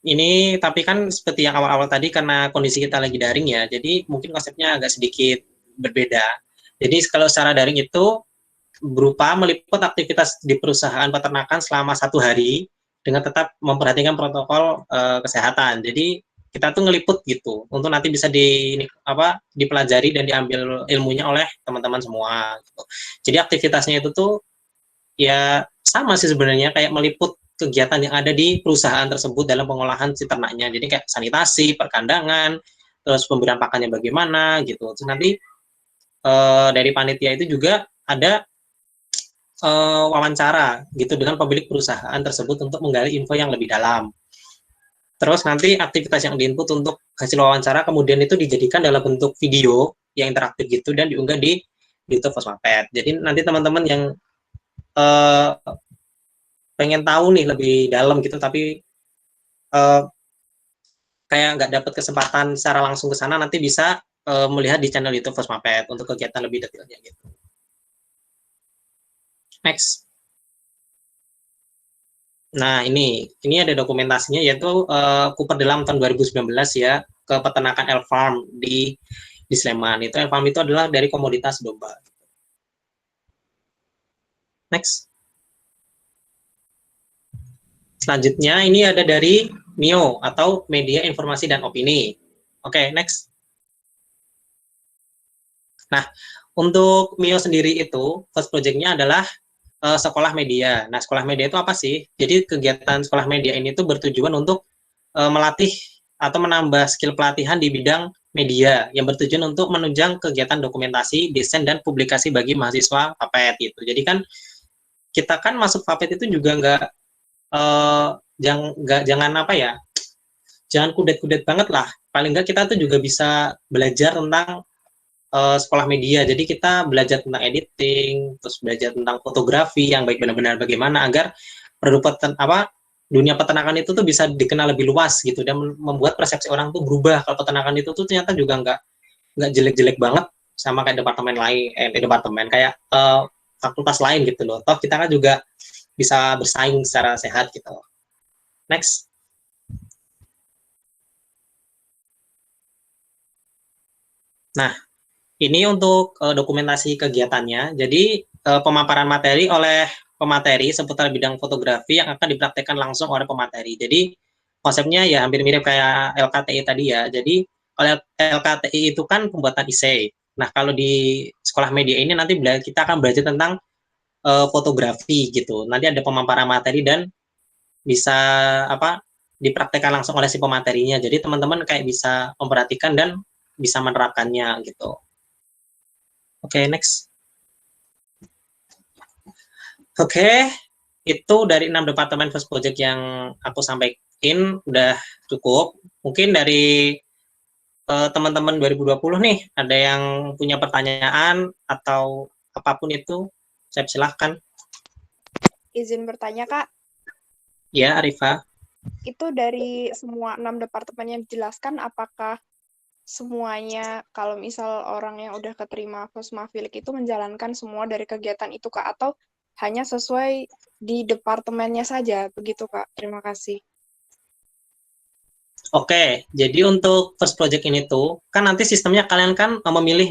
ini tapi kan seperti yang awal-awal tadi karena kondisi kita lagi daring ya, jadi mungkin konsepnya agak sedikit berbeda. Jadi kalau secara daring itu berupa meliput aktivitas di perusahaan peternakan selama 1 hari dengan tetap memperhatikan protokol kesehatan. Jadi kita tuh ngeliput gitu untuk nanti bisa dipelajari dan diambil ilmunya oleh teman-teman semua. Gitu. Jadi aktivitasnya itu tuh ya sama sih sebenarnya kayak meliput kegiatan yang ada di perusahaan tersebut dalam pengolahan si ternaknya. Jadi kayak sanitasi, perkandangan, terus pemberian pakannya bagaimana gitu. Terus nanti dari panitia itu juga ada wawancara gitu dengan pemilik perusahaan tersebut untuk menggali info yang lebih dalam. Terus nanti aktivitas yang diinput untuk hasil wawancara kemudian itu dijadikan dalam bentuk video yang interaktif gitu dan diunggah di YouTube Fosmapet. Jadi nanti teman-teman yang pengen tahu nih lebih dalam gitu tapi kayak nggak dapat kesempatan secara langsung ke sana, nanti bisa melihat di channel YouTube Fosmapet untuk kegiatan lebih detailnya gitu. Next. Nah, ini ada dokumentasinya, yaitu Kuperdelam tahun 2019 ya, ke peternakan elk farm di Sleman. Itu elk farm itu adalah dari komoditas domba. Next. Selanjutnya ini ada dari MIO atau Media Informasi dan Opini. Oke, next. Nah, untuk MIO sendiri itu first project-nya adalah sekolah media. Nah, sekolah media itu apa sih? Jadi kegiatan sekolah media ini tuh bertujuan untuk melatih atau menambah skill pelatihan di bidang media yang bertujuan untuk menunjang kegiatan dokumentasi, desain dan publikasi bagi mahasiswa FAPET gitu. Jadi kan kita kan masuk FAPET itu juga jangan apa ya? Jangan kudet-kudet banget lah. Paling enggak kita tuh juga bisa belajar tentang sekolah media. Jadi kita belajar tentang editing, terus belajar tentang fotografi yang baik benar-benar bagaimana agar produk dunia peternakan itu tuh bisa dikenal lebih luas gitu dan membuat persepsi orang tuh berubah kalau peternakan itu tuh ternyata juga nggak jelek-jelek banget sama kayak departemen lain, kayak fakultas lain gitu loh. Toh kita kan juga bisa bersaing secara sehat gitu. Next. Nah, ini untuk dokumentasi kegiatannya. Jadi pemaparan materi oleh pemateri seputar bidang fotografi yang akan dipraktekkan langsung oleh pemateri. Jadi konsepnya ya hampir mirip kayak LKTI tadi ya. Jadi oleh LKTI itu kan pembuatan essay. Nah, kalau di sekolah media ini nanti kita akan belajar tentang fotografi gitu. Nanti ada pemaparan materi dan bisa dipraktekkan langsung oleh si pematerinya. Jadi teman-teman kayak bisa memperhatikan dan bisa menerapkannya gitu. Oke, next. Oke, itu dari 6 departemen first project yang aku sampaikan udah cukup. Mungkin dari teman-teman 2020 nih, ada yang punya pertanyaan atau apapun itu, saya silahkan. Izin bertanya, Kak. Ya, Arifah. Itu dari semua 6 departemen yang dijelaskan, apakah semuanya kalau misal orang yang udah keterima Fosmafilik itu menjalankan semua dari kegiatan itu, Kak, atau hanya sesuai di departemennya saja, begitu, Kak? Terima kasih. Oke, jadi untuk first project ini tuh, kan nanti sistemnya kalian kan memilih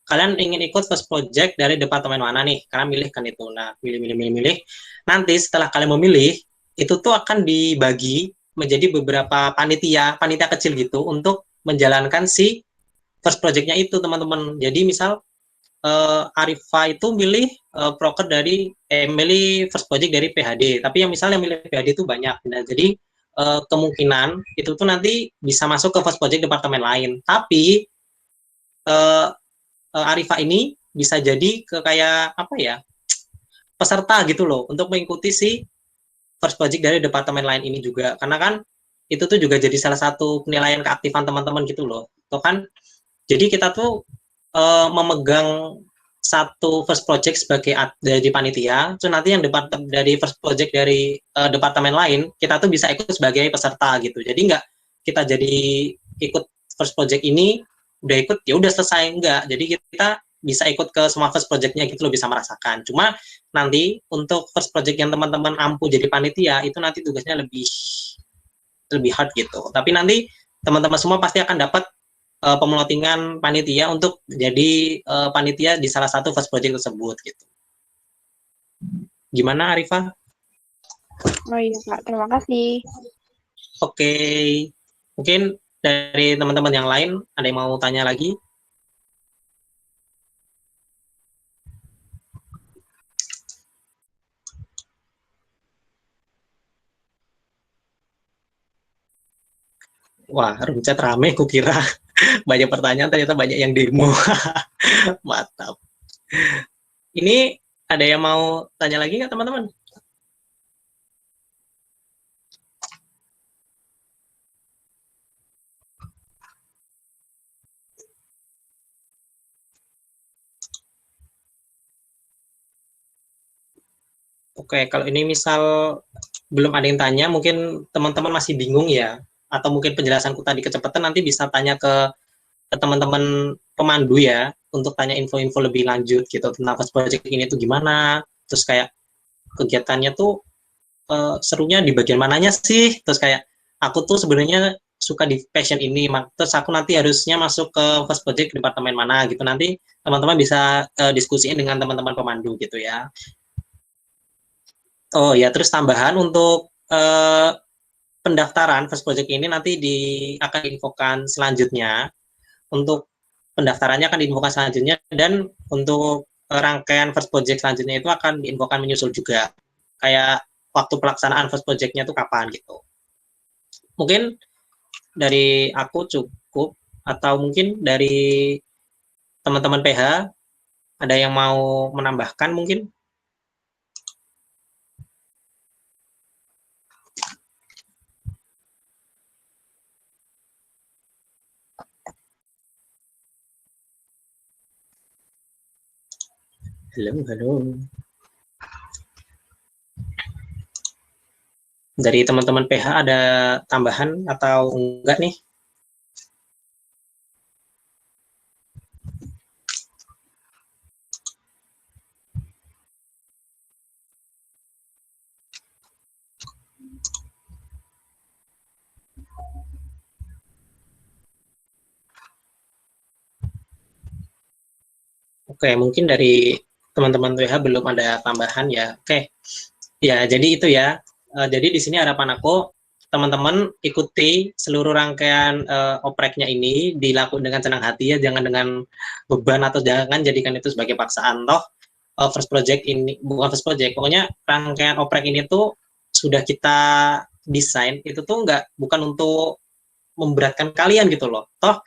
kalian ingin ikut first project dari departemen mana nih, kalian milih kan itu. Nah, milih. Nanti setelah kalian memilih, itu tuh akan dibagi menjadi beberapa panitia kecil gitu untuk menjalankan si first project-nya itu, teman-teman. Jadi misal Arifah itu milih proker milih first project dari PHD, tapi yang misalnya milih PHD itu banyak. Nah, jadi kemungkinan itu tuh nanti bisa masuk ke first project departemen lain. Tapi Arifah ini bisa jadi kayak peserta gitu loh untuk mengikuti si first project dari departemen lain ini juga. Karena kan itu tuh juga jadi salah satu penilaian keaktifan teman-teman gitu loh. Tuh kan. Jadi kita tuh memegang satu first project sebagai dari panitia, terus nanti yang dari first project dari departemen lain, kita tuh bisa ikut sebagai peserta gitu. Jadi nggak kita jadi ikut first project ini, udah ikut, ya udah selesai, enggak. Jadi kita bisa ikut ke semua first project-nya gitu loh, bisa merasakan. Cuma nanti untuk first project yang teman-teman ampuh jadi panitia, itu nanti tugasnya lebih hard gitu. Tapi nanti teman-teman semua pasti akan dapat pemelotingan panitia untuk jadi panitia di salah satu first project tersebut gitu. Gimana Arifah? Oh iya Pak, terima kasih. Oke, mungkin dari teman-teman yang lain ada yang mau tanya lagi? Wah, room chat rame, kukira banyak pertanyaan, ternyata banyak yang demo. Mantap. Ini ada yang mau tanya lagi nggak teman-teman? Oke, kalau ini misal belum ada yang tanya, mungkin teman-teman masih bingung ya, atau mungkin penjelasanku tadi kecepatan, nanti bisa tanya ke teman-teman pemandu ya, untuk tanya info-info lebih lanjut gitu tentang first project ini tuh gimana, terus kayak kegiatannya tuh serunya di bagian mananya sih, terus kayak aku tuh sebenarnya suka di passion ini, terus aku nanti harusnya masuk ke first project departemen mana gitu, nanti teman-teman bisa diskusiin dengan teman-teman pemandu gitu ya. Oh ya, terus tambahan untuk pendaftaran first project ini nanti akan diinfokan selanjutnya. Untuk pendaftarannya akan diinfokan selanjutnya, dan untuk rangkaian first project selanjutnya itu akan diinfokan menyusul juga. Kayak waktu pelaksanaan first project-nya itu kapan gitu. Mungkin dari aku cukup, atau mungkin dari teman-teman PH ada yang mau menambahkan mungkin? Halo. Dari teman-teman PH ada tambahan atau enggak nih? Oke, mungkin dari teman-teman PH belum ada tambahan ya. Oke, ya jadi itu ya. Jadi di sini harapan aku teman-teman ikuti seluruh rangkaian opreknya ini, dilakukan dengan senang hati ya, jangan dengan beban atau jangan jadikan itu sebagai paksaan. Toh first project ini bukan first project, pokoknya rangkaian oprek ini tuh sudah kita desain itu tuh bukan untuk memberatkan kalian gitu loh. Toh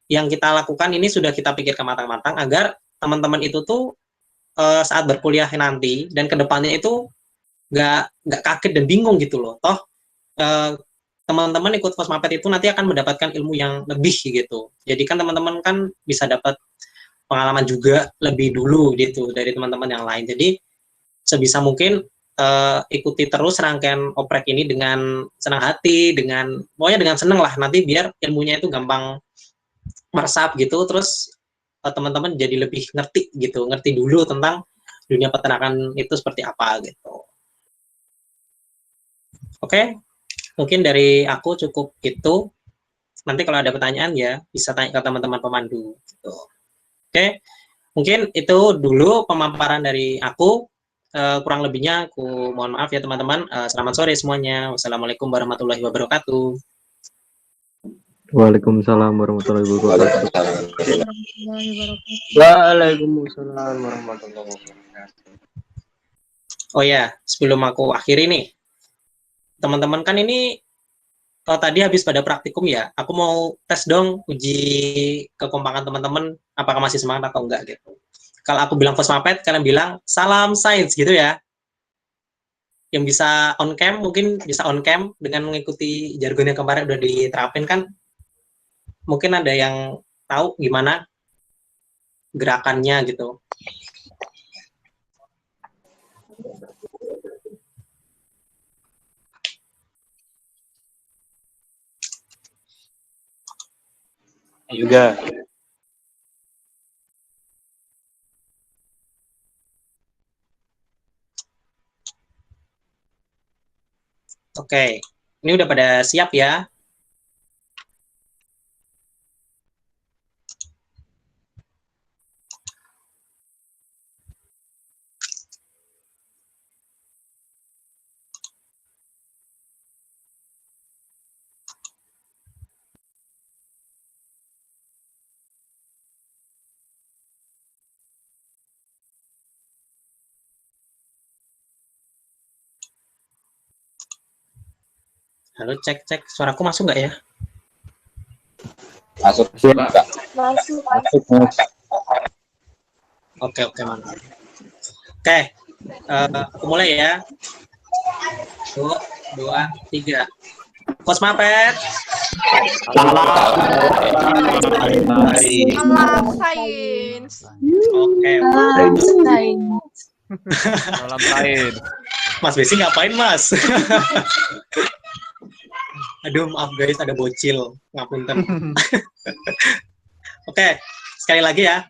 yang kita lakukan ini sudah kita pikirkan matang-matang agar teman-teman itu tuh saat berkuliah nanti dan kedepannya itu nggak kaget dan bingung gitu loh. Toh teman-teman ikut Fosmapet itu nanti akan mendapatkan ilmu yang lebih gitu. Jadi kan teman-teman kan bisa dapat pengalaman juga lebih dulu gitu dari teman-teman yang lain. Jadi sebisa mungkin ikuti terus rangkaian oprek ini dengan senang hati, pokoknya dengan senang lah, nanti biar ilmunya itu gampang meresap gitu, terus teman-teman jadi lebih ngerti dulu tentang dunia peternakan itu seperti apa gitu. Oke, mungkin dari aku cukup itu. Nanti kalau ada pertanyaan ya bisa tanya ke teman-teman pemandu gitu. Oke, mungkin itu dulu pemaparan dari aku. Kurang lebihnya aku mohon maaf ya teman-teman. Selamat sore semuanya. Wassalamualaikum warahmatullahi wabarakatuh. Waalaikumsalam warahmatullahi wabarakatuh. Waalaikumsalam warahmatullahi wabarakatuh. Oh ya, sebelum aku akhiri nih, teman-teman kan ini tadi habis pada praktikum ya, aku mau tes dong uji kekompakan teman-teman, apakah masih semangat atau enggak gitu. Kalau aku bilang Fosmapet, kalian bilang salam sains gitu ya. Yang bisa on cam mungkin bisa on cam dengan mengikuti jargon yang kemarin udah diterapin kan. Mungkin ada yang tahu gimana gerakannya gitu. Juga. Oke, ini udah pada siap ya? Halo, cek, suaraku masuk nggak ya? Masuk. Masuk. Oke, mantap. Oke, aku mulai ya. 1, 2, 3. Fosmapet. Salam sains. Oke. Salam sains. Salam sains. Mas Besi ngapain, Mas? Aduh, maaf guys, ada bocil. Ngapunten. Oke, sekali lagi ya.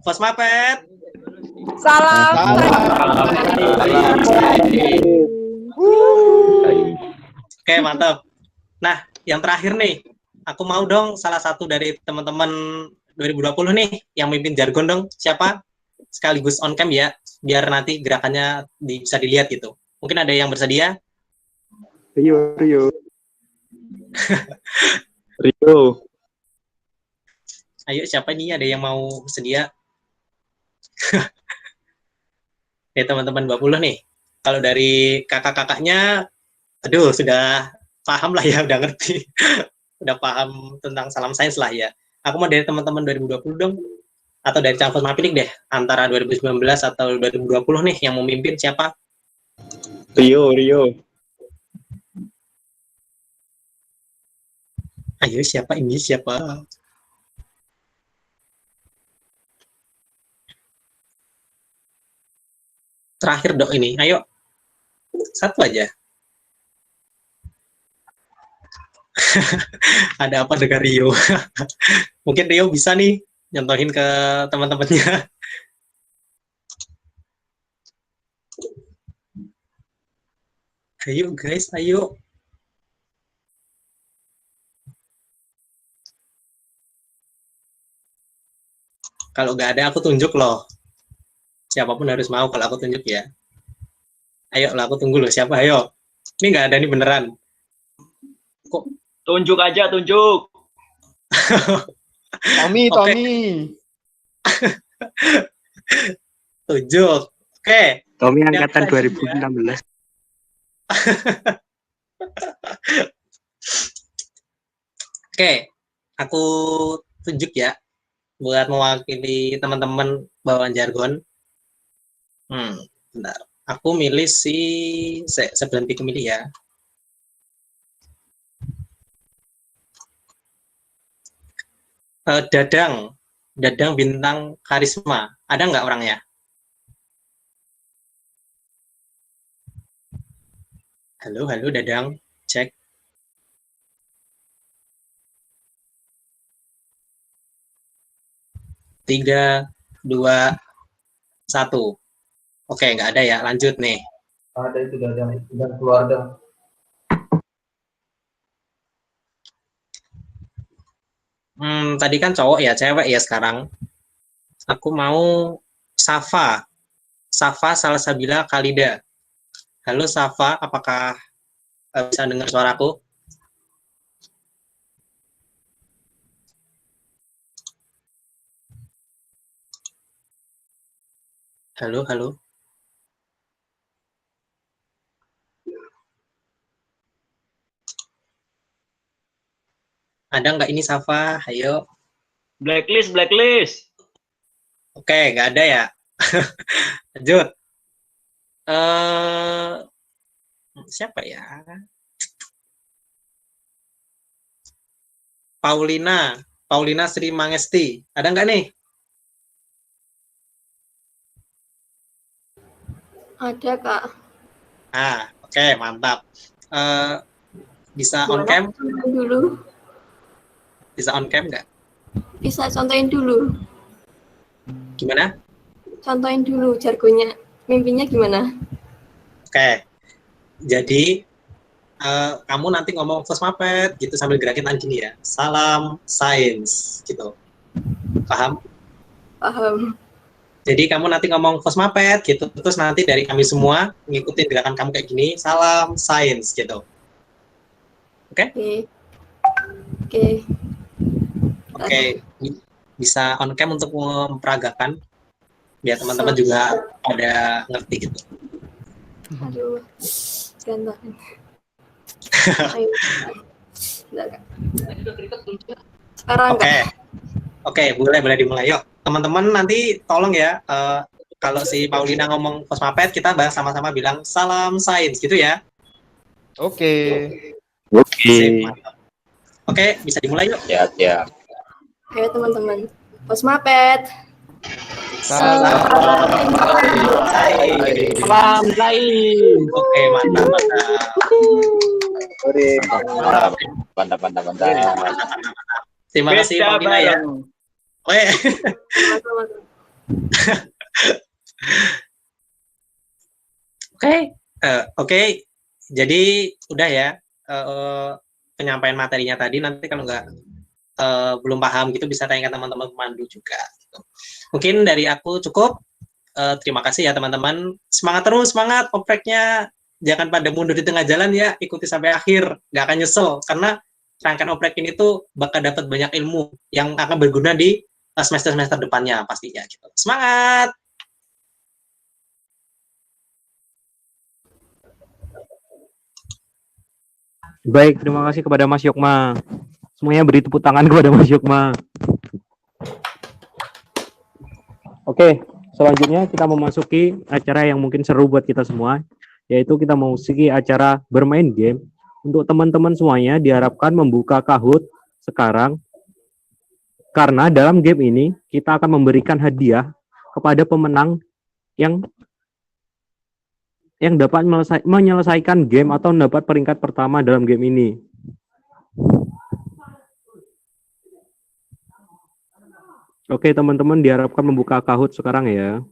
Fosmapet. Salam. Oke, mantap. Nah, yang terakhir nih, aku mau dong salah satu dari teman-teman 2020 nih yang mimpin jargon dong. Siapa? Sekaligus on cam ya, biar nanti gerakannya bisa dilihat gitu. Mungkin ada yang bersedia? Rio. Ayo, siapa nih? Ada yang mau bersedia? Ya, teman-teman 20 nih. Kalau dari kakak-kakaknya, aduh, sudah paham lah ya, udah ngerti. Udah paham tentang salam sains lah ya. Aku mau dari teman-teman 2020 dong. Atau dari campur mapilik deh. Antara 2019 atau 2020 nih, yang memimpin siapa? Rio. Ayo, siapa ini? Siapa? Terakhir dong ini. Ayo. Satu aja. Ada apa dengan Rio? Mungkin Rio bisa nih nyontohin ke teman-temannya. Ayo guys, ayo. Kalau nggak ada, aku tunjuk loh. Siapapun harus mau kalau aku tunjuk ya. Ayo lah, aku tunggu loh. Siapa? Ayo. Ini nggak ada nih beneran. Kok? Tunjuk aja, tunjuk. Tommy. Tunjuk. Oke. Tommy angkatan 2016. Oke. Aku tunjuk ya. Buat mewakili teman-teman bawaan jargon. Bentar. Aku milih sebelum aku milih ya. Dadang bintang karisma. Ada nggak orangnya? Halo Dadang. Cek. Tiga, 2, 1. Oke, nggak ada ya. Lanjut nih. Ada itu Dadang dan keluarga. Tadi kan cowok ya, cewek ya sekarang. Aku mau Safa. Safa Salsabila Khalida. Halo Safa, apakah bisa dengar suaraku? Halo. Ada nggak ini Safa? Ayo. Blacklist. Oke, nggak ada ya. Lanjut. Siapa ya? Paulina Sri Mangesti. Ada nggak nih? Ada, Kak. Oke, mantap. Bisa on cam? Dulu. Bisa on cam nggak? Bisa contohin dulu. Gimana? Contohin dulu jargonnya. Mimpinya gimana? Oke. Jadi kamu nanti ngomong Fosmapet gitu sambil gerakin tangan gini ya. Salam sains gitu. Paham? Paham. Jadi kamu nanti ngomong Fosmapet gitu, terus nanti dari kami semua ngikutin gerakan kamu kayak gini, salam sains gitu. Oke? Oke. Bisa on cam untuk memperagakan biar teman-teman juga pada ngerti gitu. Aduh, gantangan. Ayo. Sekarang Oke, boleh dimulai. Yuk, teman-teman nanti tolong ya, kalau si Paulina ngomong Fosmapet, kita sama-sama bilang salam sains gitu ya. Oke. Oke, bisa dimulai yuk. Ya. Ayo teman-teman. Fosmapet. Salam lain. Oke, mantap, mantap. Mantap. Terima kasih Beda Pak Bina ya. bareng. Weh. Oke. Jadi udah ya penyampaian materinya tadi. Nanti kalau nggak belum paham gitu bisa tanya ke teman-teman pemandu juga. Gitu. Mungkin dari aku cukup. Terima kasih ya teman-teman. Semangat terus, semangat opreknya. Jangan pada mundur di tengah jalan ya. Ikuti sampai akhir. Nggak akan nyesel karena rangkaian oprek ini tuh bakal dapat banyak ilmu yang akan berguna di semester-semester depannya pastinya. Gitu. Semangat! Baik, terima kasih kepada Mas Yokma. Semuanya beri tepuk tangan kepada Mas Yokma. Oke, selanjutnya kita memasuki acara yang mungkin seru buat kita semua, yaitu kita memasuki acara bermain game. Untuk teman-teman semuanya diharapkan membuka Kahoot sekarang, karena dalam game ini kita akan memberikan hadiah kepada pemenang yang dapat menyelesaikan game atau mendapat peringkat pertama dalam game ini. Oke, teman-teman diharapkan membuka Kahoot sekarang ya.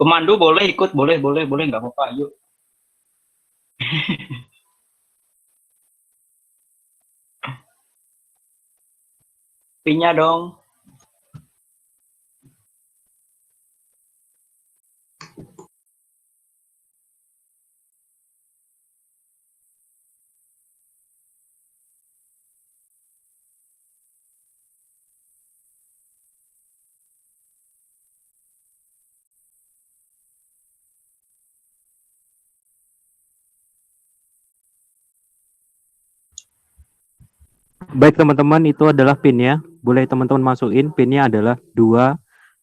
Pemandu boleh ikut, boleh nggak apa-apa, yuk. Pinya dong. Baik teman-teman, itu adalah pinnya. Boleh teman-teman masukin. Pinnya adalah 2,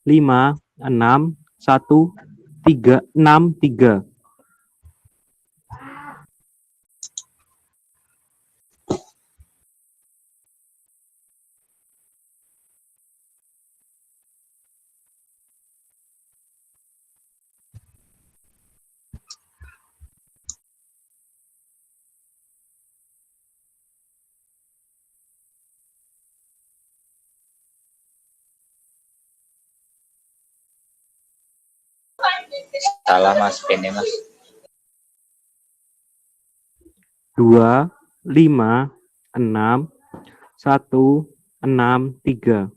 5, 6, 1, 3, 6, 3. Salah mas, ini mas. 2, 5, 6, 1, 6, 3.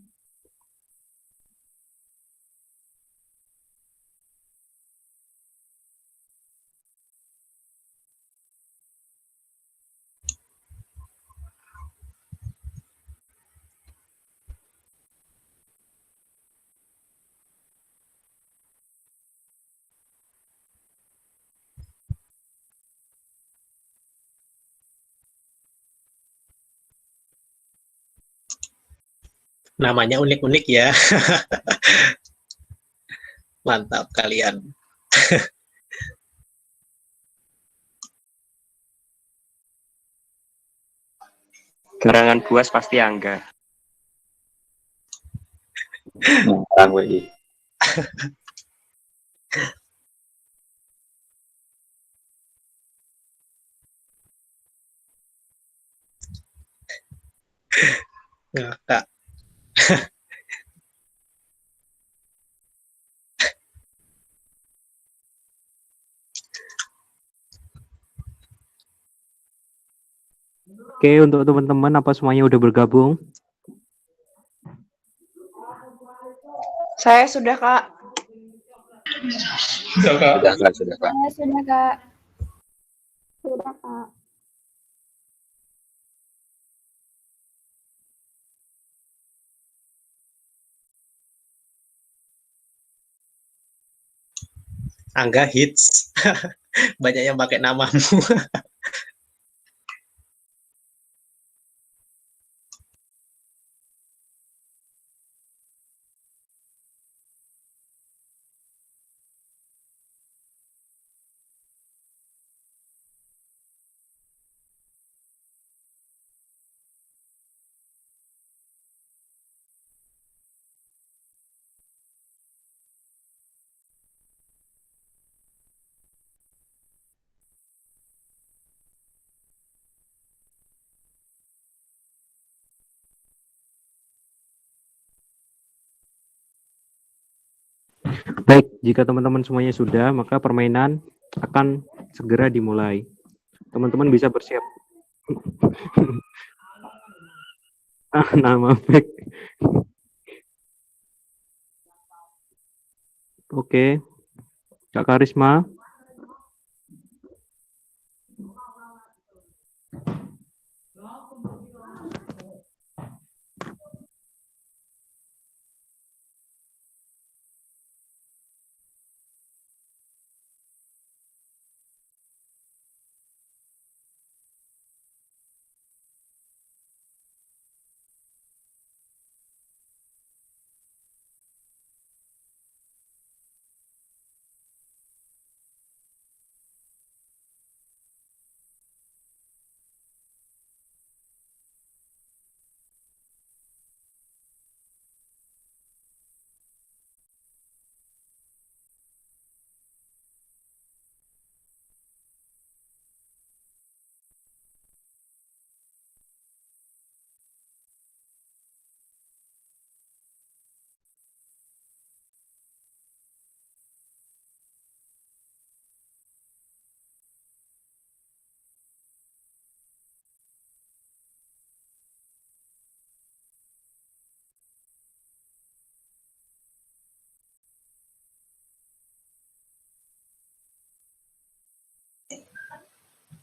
Namanya unik-unik ya. Mantap kalian. Gerangan buas pasti Angga. Orang WI. Ngakak. Oke, untuk teman-teman apa semuanya udah bergabung? Saya sudah, Kak. Sudah, Kak. Sudah, Kak. Sudah, Kak. Saya sudah, Kak. Sudah, Kak. Angga hits. Banyak yang pakai namamu. Baik, jika teman-teman semuanya sudah, maka permainan akan segera dimulai. Teman-teman bisa bersiap. Nama baik. Oke, Kak Karisma.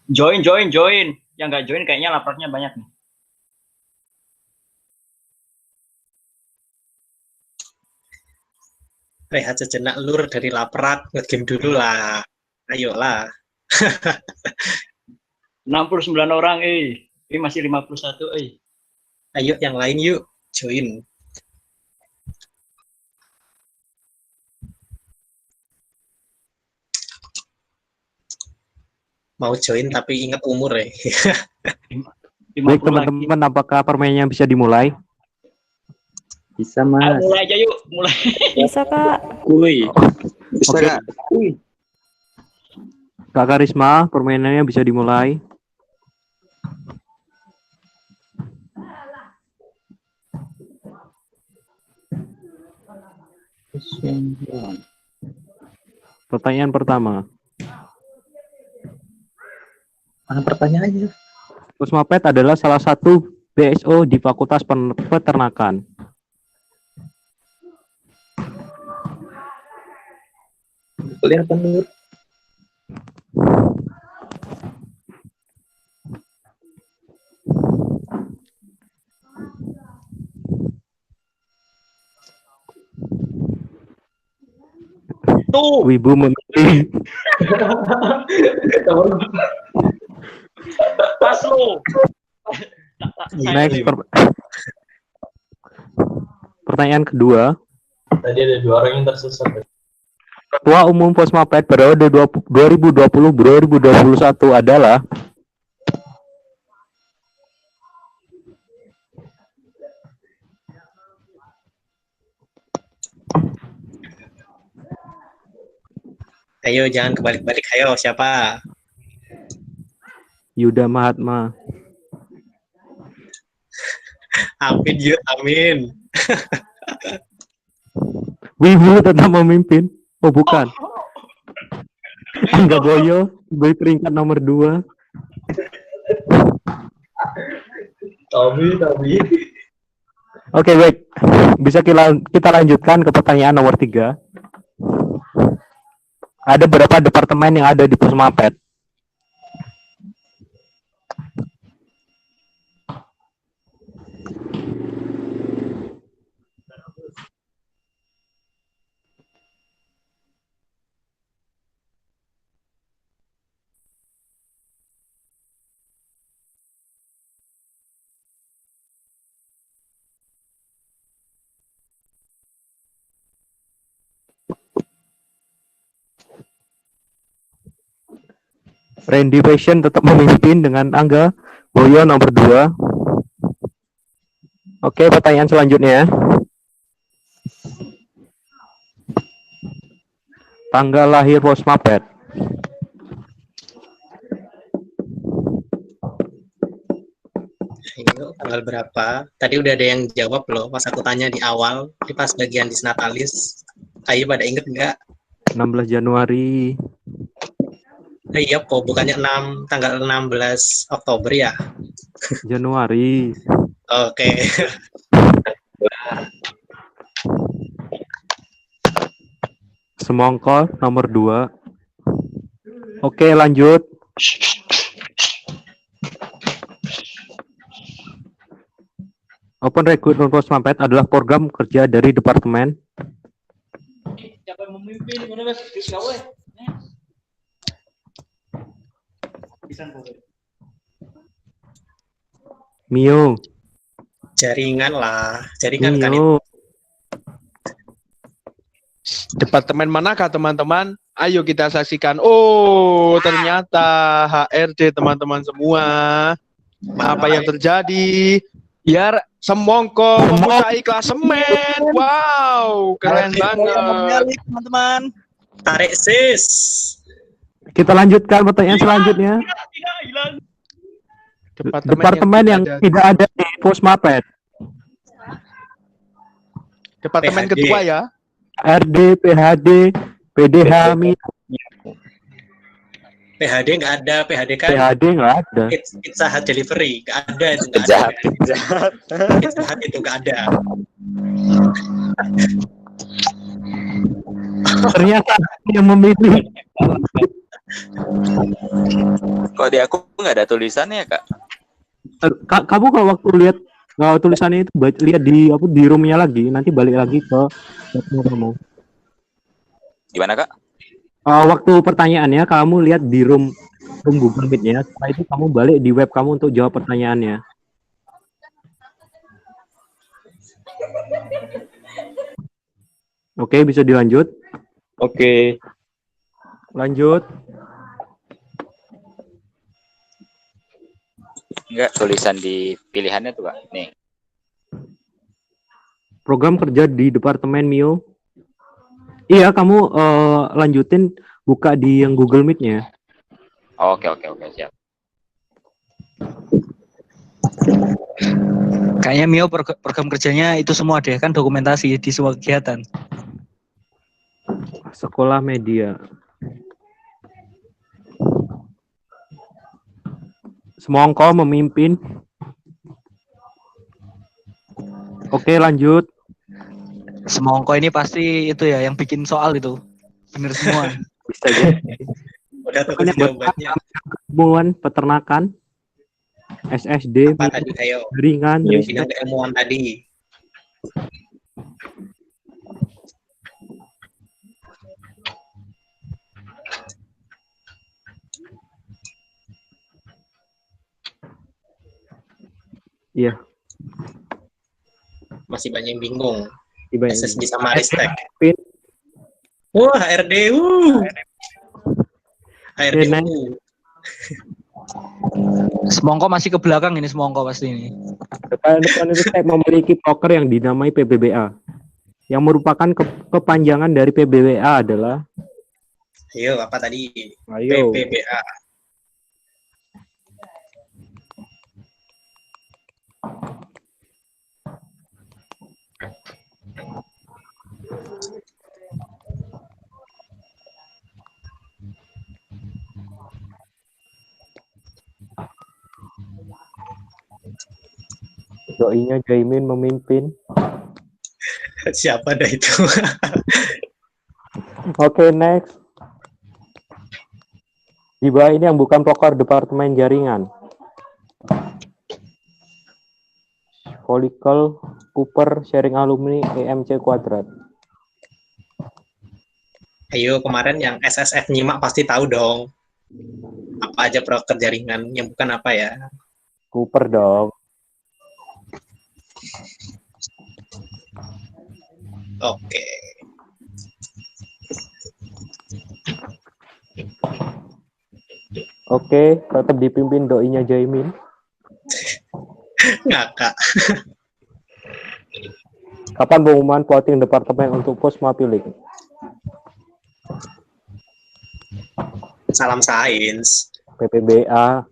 Join. Yang nggak join kayaknya laparnya banyak nih. Rehat sejenak lur dari laprak, nge-game dulu lah. Ayolah. 69 orang, Ini masih 51, Ayo yang lain yuk, join. Mau join tapi ingat umur ya. Baik teman-teman, apakah permainannya bisa dimulai? Bisa, Mas. Mulai aja yuk, mulai. Bisa, Kak. Kuy. Bisa, Kak. Kak Karisma, permainannya bisa dimulai. Pertanyaan pertama. Mana pertanyaannya? Posmapet adalah salah satu BSO di Fakultas Peternakan. Kelihatan dulu. Tuh. Wibu Menteri. Pas lu. Next, pertanyaan kedua. Tadi ada 2 orang yang tersesat. Ketua Umum Posmapet periode 2020-2021 adalah Ayo jangan kebalik-balik. Ayo siapa? Yuda Mahatma. Amin yuk, amin. Wibu tetap memimpin. Oh bukan. Angga Boyo di peringkat nomor 2. Tapi. Oke, baik. Bisa kita lanjutkan ke pertanyaan nomor 3. Ada berapa departemen yang ada di Pusmapet? Randy Passion tetap memimpin dengan Angga Boyo nomor 2. Oke, pertanyaan selanjutnya. Tanggal lahir Pusmapet. Ayo, tanggal berapa? Tadi udah ada yang jawab loh pas aku tanya di awal, di pas bagian disnatalis. Ayo pada inget nggak? 16 Januari. Iya kok, bukannya tanggal 16 Oktober ya? Januari. Oke. Semongko nomor 2. Oke, lanjut. Open Recruitment Pusmapet adalah program kerja dari departemen. Siapa yang memimpin? Mana guys? Gawe. Mio. Jaringan lah, jaringan kan itu. Mio. Departemen manakah teman-teman? Ayo kita saksikan. Oh, ternyata HRD teman-teman semua. Apa yang terjadi? Biar Semongko memuncaki klasemen. Wow, keren banget. Teman-teman. Tarik sis. Kita lanjutkan pertanyaan selanjutnya. Departemen yang tidak ada di Pusmapet. Departemen PHD. kedua ya. RD, PHD, PDH, PHD nggak ada, PHD kan PHD nggak ada. Pizza Hut delivery, nggak ada itu, nggak ada. Pizza Hut itu nggak ada. Ternyata yang memilih. Kok di aku nggak ada tulisannya, Kak? Kamu kalau waktu lihat tulisannya itu lihat di roomnya lagi, nanti balik lagi ke kamu. Gimana, Kak? Waktu pertanyaannya kamu lihat di room Google Meet-nya, setelah itu kamu balik di web kamu untuk jawab pertanyaannya. Oke, bisa dilanjut? Oke. Lanjut. Enggak, tulisan di pilihannya tuh, Kak. Nih. Program kerja di Departemen Mio. Iya, kamu lanjutin buka di yang Google Meet-nya. Oke, siap. Kayaknya Mio program kerjanya itu semua deh, kan dokumentasi di semua kegiatan. Sekolah media. Semongko memimpin. Oke, lanjut. Semongko ini pasti itu ya yang bikin soal itu. Bener semua. Bisa jadi. Udah tahu jawabannya. Keilmuan peternakan. SSD. Apa tadi, ayo? Ringan. Bidang keilmuan tadi. Iya. Masih banyak yang bingung. Banyak. SSD sama Ristek. Wah, HRD. HRD. Semongko masih ke belakang ini, Semongko pasti ini. Depan itu saya memiliki poker yang dinamai PBBA. Yang merupakan kepanjangan dari PBBA adalah Ayo, apa tadi? Ayo. PPBA. Doinya Jaimin memimpin. Siapa dah itu? Oke, next. Di bawah ini yang bukan proker departemen jaringan. Follicle, Cooper, sharing alumni, EMC kuadrat. Ayo, kemarin yang SSF nyimak pasti tahu dong. Apa aja proker jaringan, yang bukan apa ya? Cooper dong. Oke. Oke, tetap dipimpin doinya Jaimin. Ngakak. Kapan pengumuman voting departemen untuk pos mapilik? Salam sains. PPBA.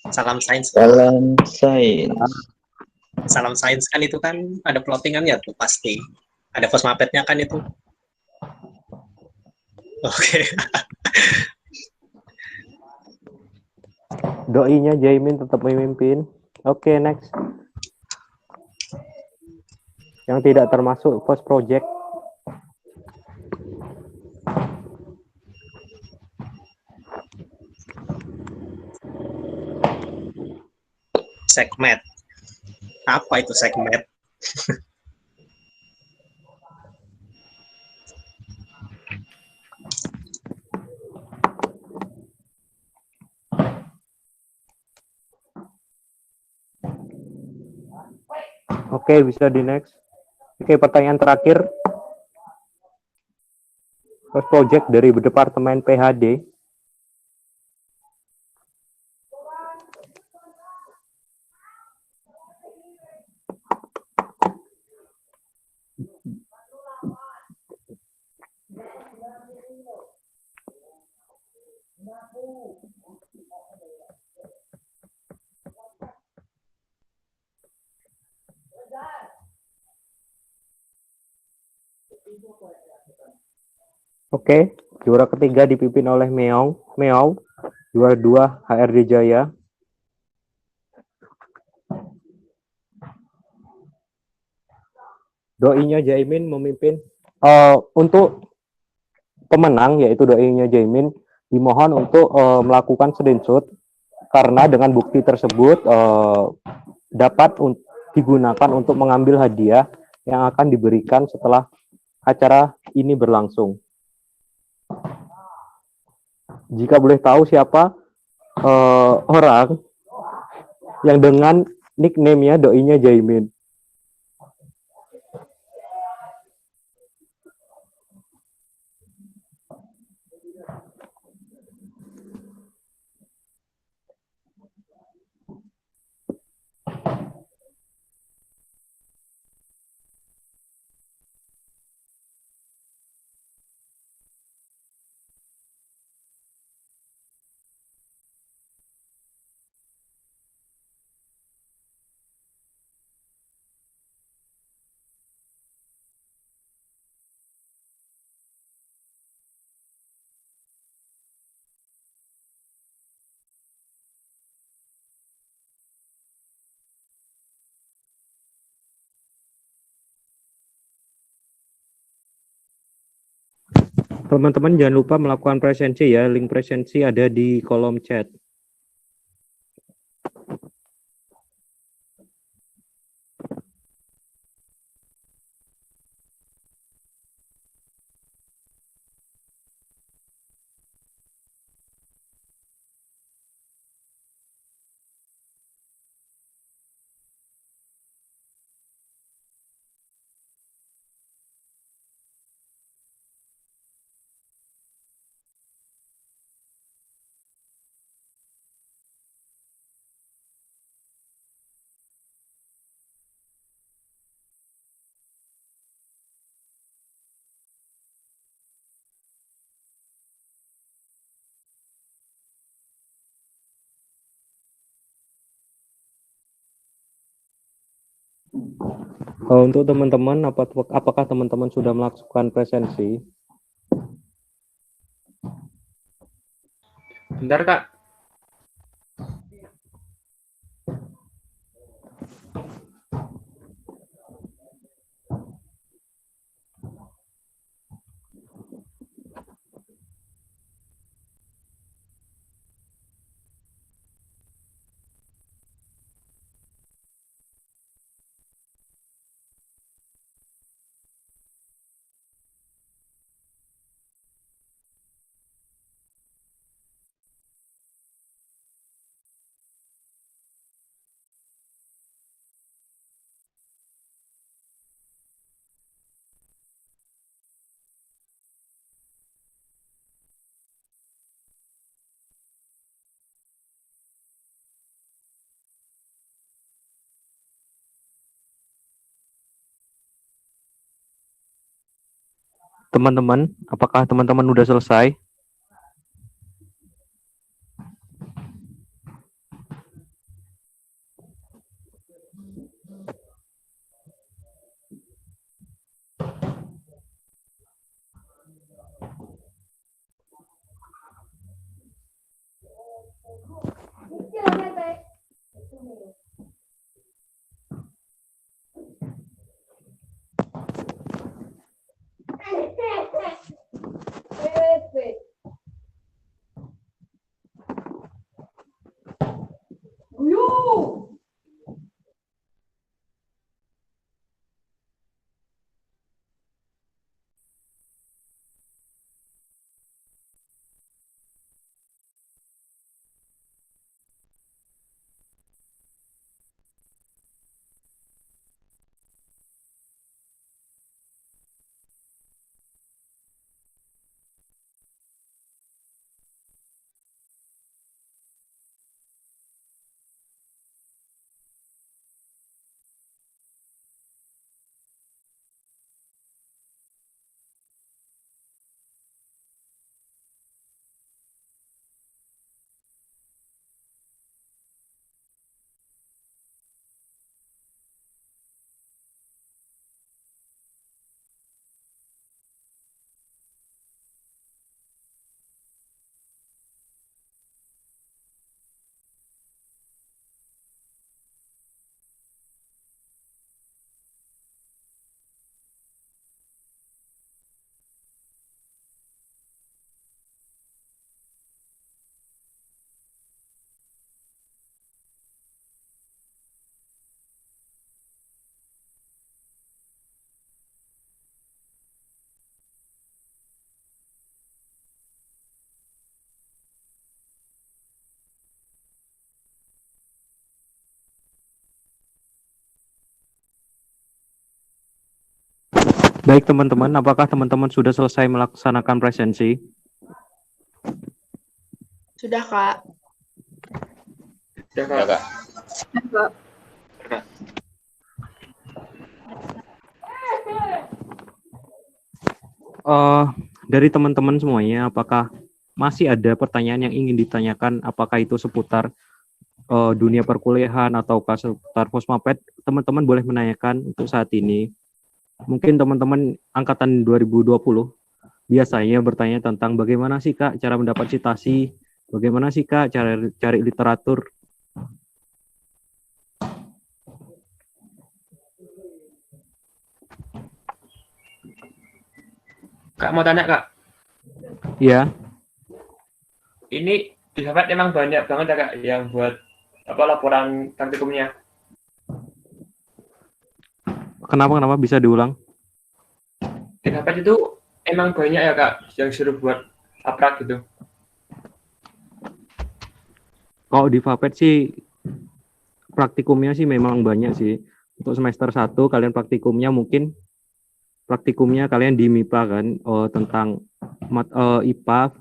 Salam sains. Salam sains. Salam sains kan itu kan ada plottingannya tuh pasti. Ada fosmapetnya kan itu. Oke. Doinya Jaimin tetap memimpin. Oke, next. Yang tidak termasuk post project. Segmen. Apa itu segmen? Oke, bisa di next. Oke, pertanyaan terakhir. Post project dari departemen PHD. Oke, juara ketiga dipimpin oleh Meong. Juara 2 HRD Jaya. Doinya Jaimin memimpin. Untuk pemenang yaitu doinya Jaimin dimohon untuk melakukan screenshot karena dengan bukti tersebut dapat digunakan untuk mengambil hadiah yang akan diberikan setelah acara ini berlangsung. Jika boleh tahu siapa orang yang dengan nickname-nya doinya Jaimin. Teman-teman jangan lupa melakukan presensi ya. Link presensi ada di kolom chat. Untuk teman-teman, apakah teman-teman sudah melakukan presensi? Bentar, Kak. Teman-teman, apakah teman-teman sudah selesai? Baik teman-teman, apakah teman-teman sudah selesai melaksanakan presensi? Sudah, Kak. Ya, Kak. Kak. Dari teman-teman semuanya, apakah masih ada pertanyaan yang ingin ditanyakan? Apakah itu seputar dunia perkuliahan ataukah seputar Fosmaped? Teman-teman boleh menanyakan untuk saat ini. Mungkin teman-teman angkatan 2020 biasanya bertanya tentang bagaimana sih Kak cara mendapat citasi, bagaimana sih Kak cara cari literatur. Kak mau tanya, Kak. Iya. Ini di Harvard emang banyak banget ya, Kak, yang buat laporan praktikumnya. Kenapa bisa diulang? Di Harvard itu emang banyak ya, Kak, yang suruh buat aprak gitu. Kalau di Fapet sih praktikumnya sih memang banyak sih. Untuk semester 1 kalian praktikumnya kalian di MIPA kan, tentang IPA,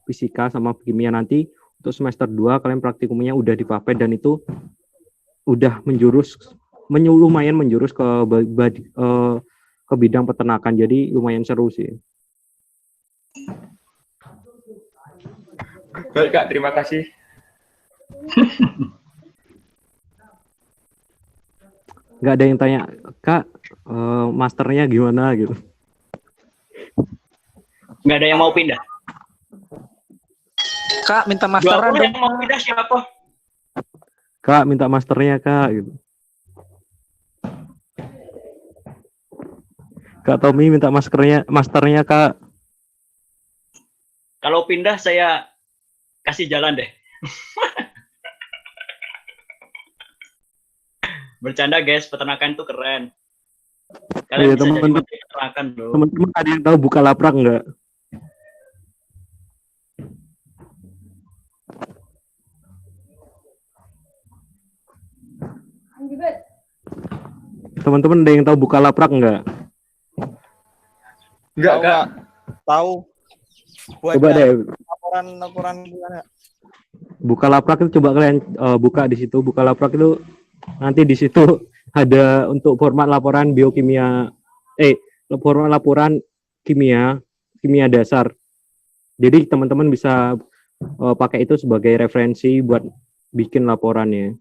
fisika sama kimia. Nanti untuk semester 2 kalian praktikumnya udah di Fapet dan itu udah lumayan menjurus ke bidang peternakan, jadi lumayan seru sih. Baik, Kak, terima kasih. nggak ada yang tanya, Kak, masternya gimana gitu. Nggak ada yang mau pindah. Kak, minta masteran 20 dong. yang mau pindah siapa? Kak, minta masternya, Kak, gitu. Kak Tommy minta masternya, Kak. Kalau pindah saya kasih jalan deh. Bercanda guys, peternakan itu keren. Kalian Iya, bisa jadi teman-teman. menteri peternakan bro. Teman-teman ada yang tahu Bukalapak nggak? Teman-teman ada yang tahu Bukalapak nggak? Enggak, Kak. Tahu. Coba deh. Laporan gimana? Bukalapak itu coba kalian buka di situ. Bukalapak itu nanti di situ ada untuk format laporan biokimia, format laporan kimia dasar. Jadi teman-teman bisa pakai itu sebagai referensi buat bikin laporannya.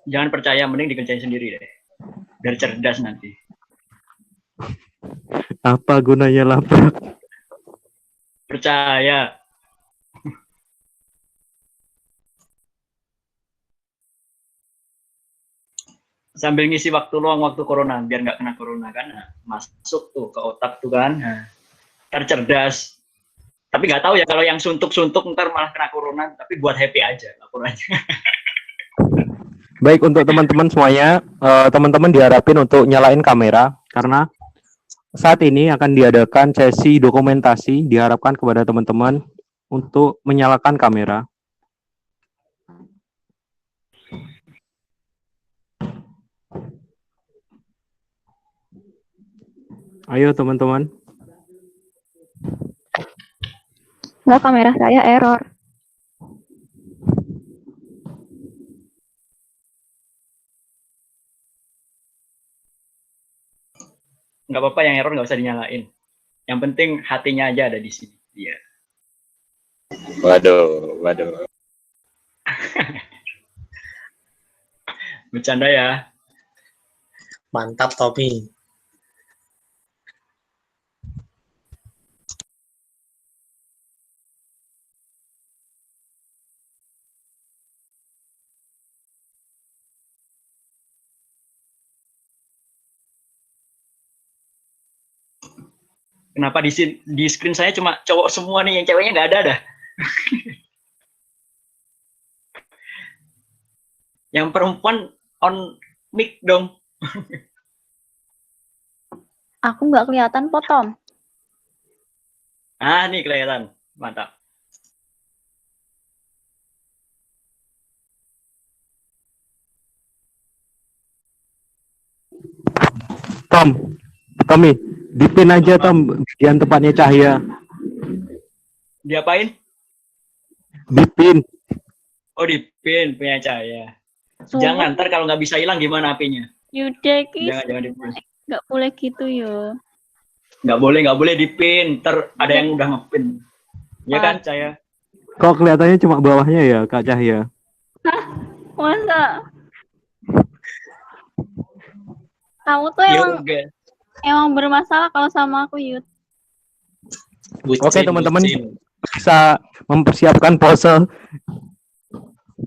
Jangan percaya, mending dikerjain sendiri deh. Biar cerdas nanti. Apa gunanya laprak? Percaya. Sambil ngisi waktu luang waktu corona, biar nggak kena corona kan. Nah, masuk tuh ke otak tuh kan. Nah, ntar cerdas. Tapi nggak tahu ya kalau yang suntuk-suntuk ntar malah kena corona. Tapi buat happy aja laporannya. Baik, untuk teman-teman semuanya, teman-teman diharapin untuk nyalain kamera karena saat ini akan diadakan sesi dokumentasi. Diharapkan kepada teman-teman untuk menyalakan kamera. Ayo teman-teman. Nggak, kamera saya error. Nggak apa-apa, yang error nggak usah dinyalain. Yang penting hatinya aja ada di sini. Iya. Waduh. Bercanda ya. Mantap, Tommy. Kenapa di screen saya cuma cowok semua nih, yang ceweknya nggak ada dah. Yang perempuan on mic dong. Aku nggak kelihatan potom. Ah, nih kelihatan. Mantap. Tommy, dipin aja Tom, bagian tempatnya cahaya. Diapain? Dipin. Oh, dipin punya cahaya. Jangan, ntar kalau nggak bisa hilang gimana apinya? Yaudah, Jangan dipin. nggak boleh gitu yo. Nggak boleh dipin. Ntar ada yang udah ngepin. Ya kan, Cahaya? Kok kelihatannya cuma bawahnya ya, Kak Cahaya? Hah? Masa? Kamu tuh emang bermasalah kalau sama aku, Yud. Oke, teman-teman bisa mempersiapkan pose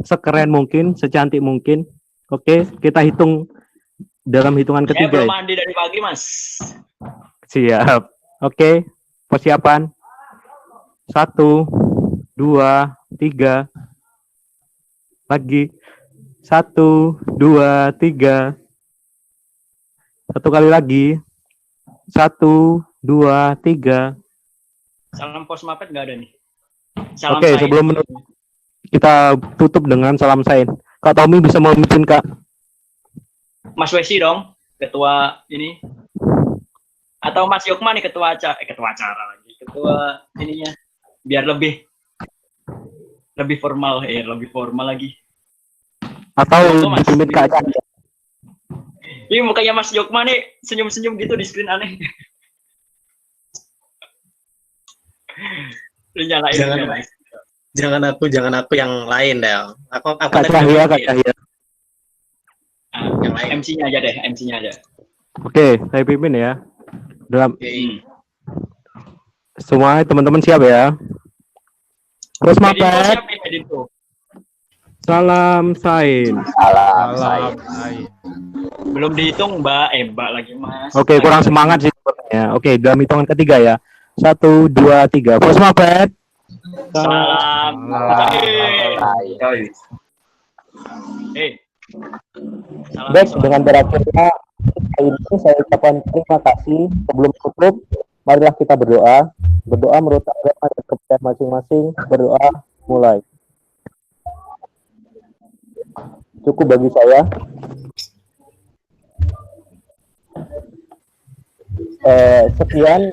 sekeren mungkin, secantik mungkin. Oke, kita hitung dalam hitungan Saya ketiga. belum mandi dari pagi, Mas. Siap. Oke, persiapan. 1, 2, 3. Lagi. 1, 2, 3. Satu kali lagi. 1, 2, 3. Salam pos mapet nggak ada nih. Salam Oke, sain. sebelum menutup, kita tutup dengan salam sain. Kak Tommy bisa memimpin, Kak. Mas Wesi dong, ketua ini. Atau Mas Yukma nih ketua acara lagi. Ketua ininya. Biar lebih formal, lebih formal lagi. Atau dipimpin Kak Cahaya. Ini mukanya Mas Yukma nih senyum-senyum gitu di screen aneh. Nyalain. Jangan aku yang lain, Del. Aku Kak Cahya, Kak Cahya. Yang lain. MC-nya aja deh, MC-nya aja. Oke, saya pimpin ya. Dalam semua teman-teman siap ya. Terus Edinto Mapet, siap nih, Edinto. salam sain. Salam. Belum dihitung Mbak lagi Mas. Oke, kurang semangat sih sebenarnya. Oke, dalam hitungan ketiga ya. 1, 2, 3. Terus Mapet. Salam. Baik, dengan berakhirnya ini saya ucapkan terima kasih. Sebelum tutup, marilah kita berdoa. Berdoa menurut agama dan kepercayaan masing-masing. Berdoa mulai. Cukup bagi saya. Sekian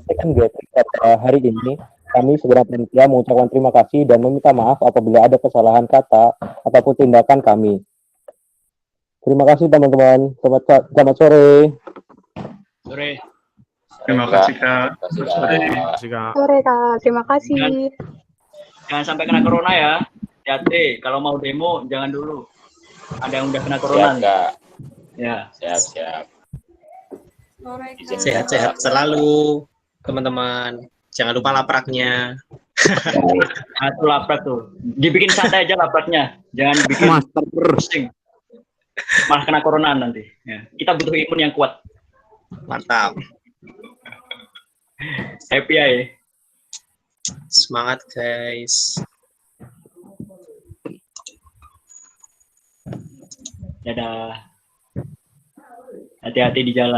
second gathering pada hari ini. Kami segera panitia mengucapkan terima kasih dan meminta maaf apabila ada kesalahan kata ataupun tindakan kami. Terima kasih teman-teman. Selamat sore. Sore. Terima kasih Kak. Sore Kak, terima kasih. Jangan sampai kena corona ya. Hati-hati, kalau mau demo jangan dulu. Ada yang udah kena corona. Kak. Ya. Siap. Sehat-sehat selalu, teman-teman. Jangan lupa lapraknya. Itu laprak tuh. Dibikin santai aja lapraknya. Jangan bikin pusing. Malah kena corona nanti. Ya. Kita butuh imun yang kuat. Mantap. Happy ya. Semangat guys. Dadah. Hati-hati di jalan.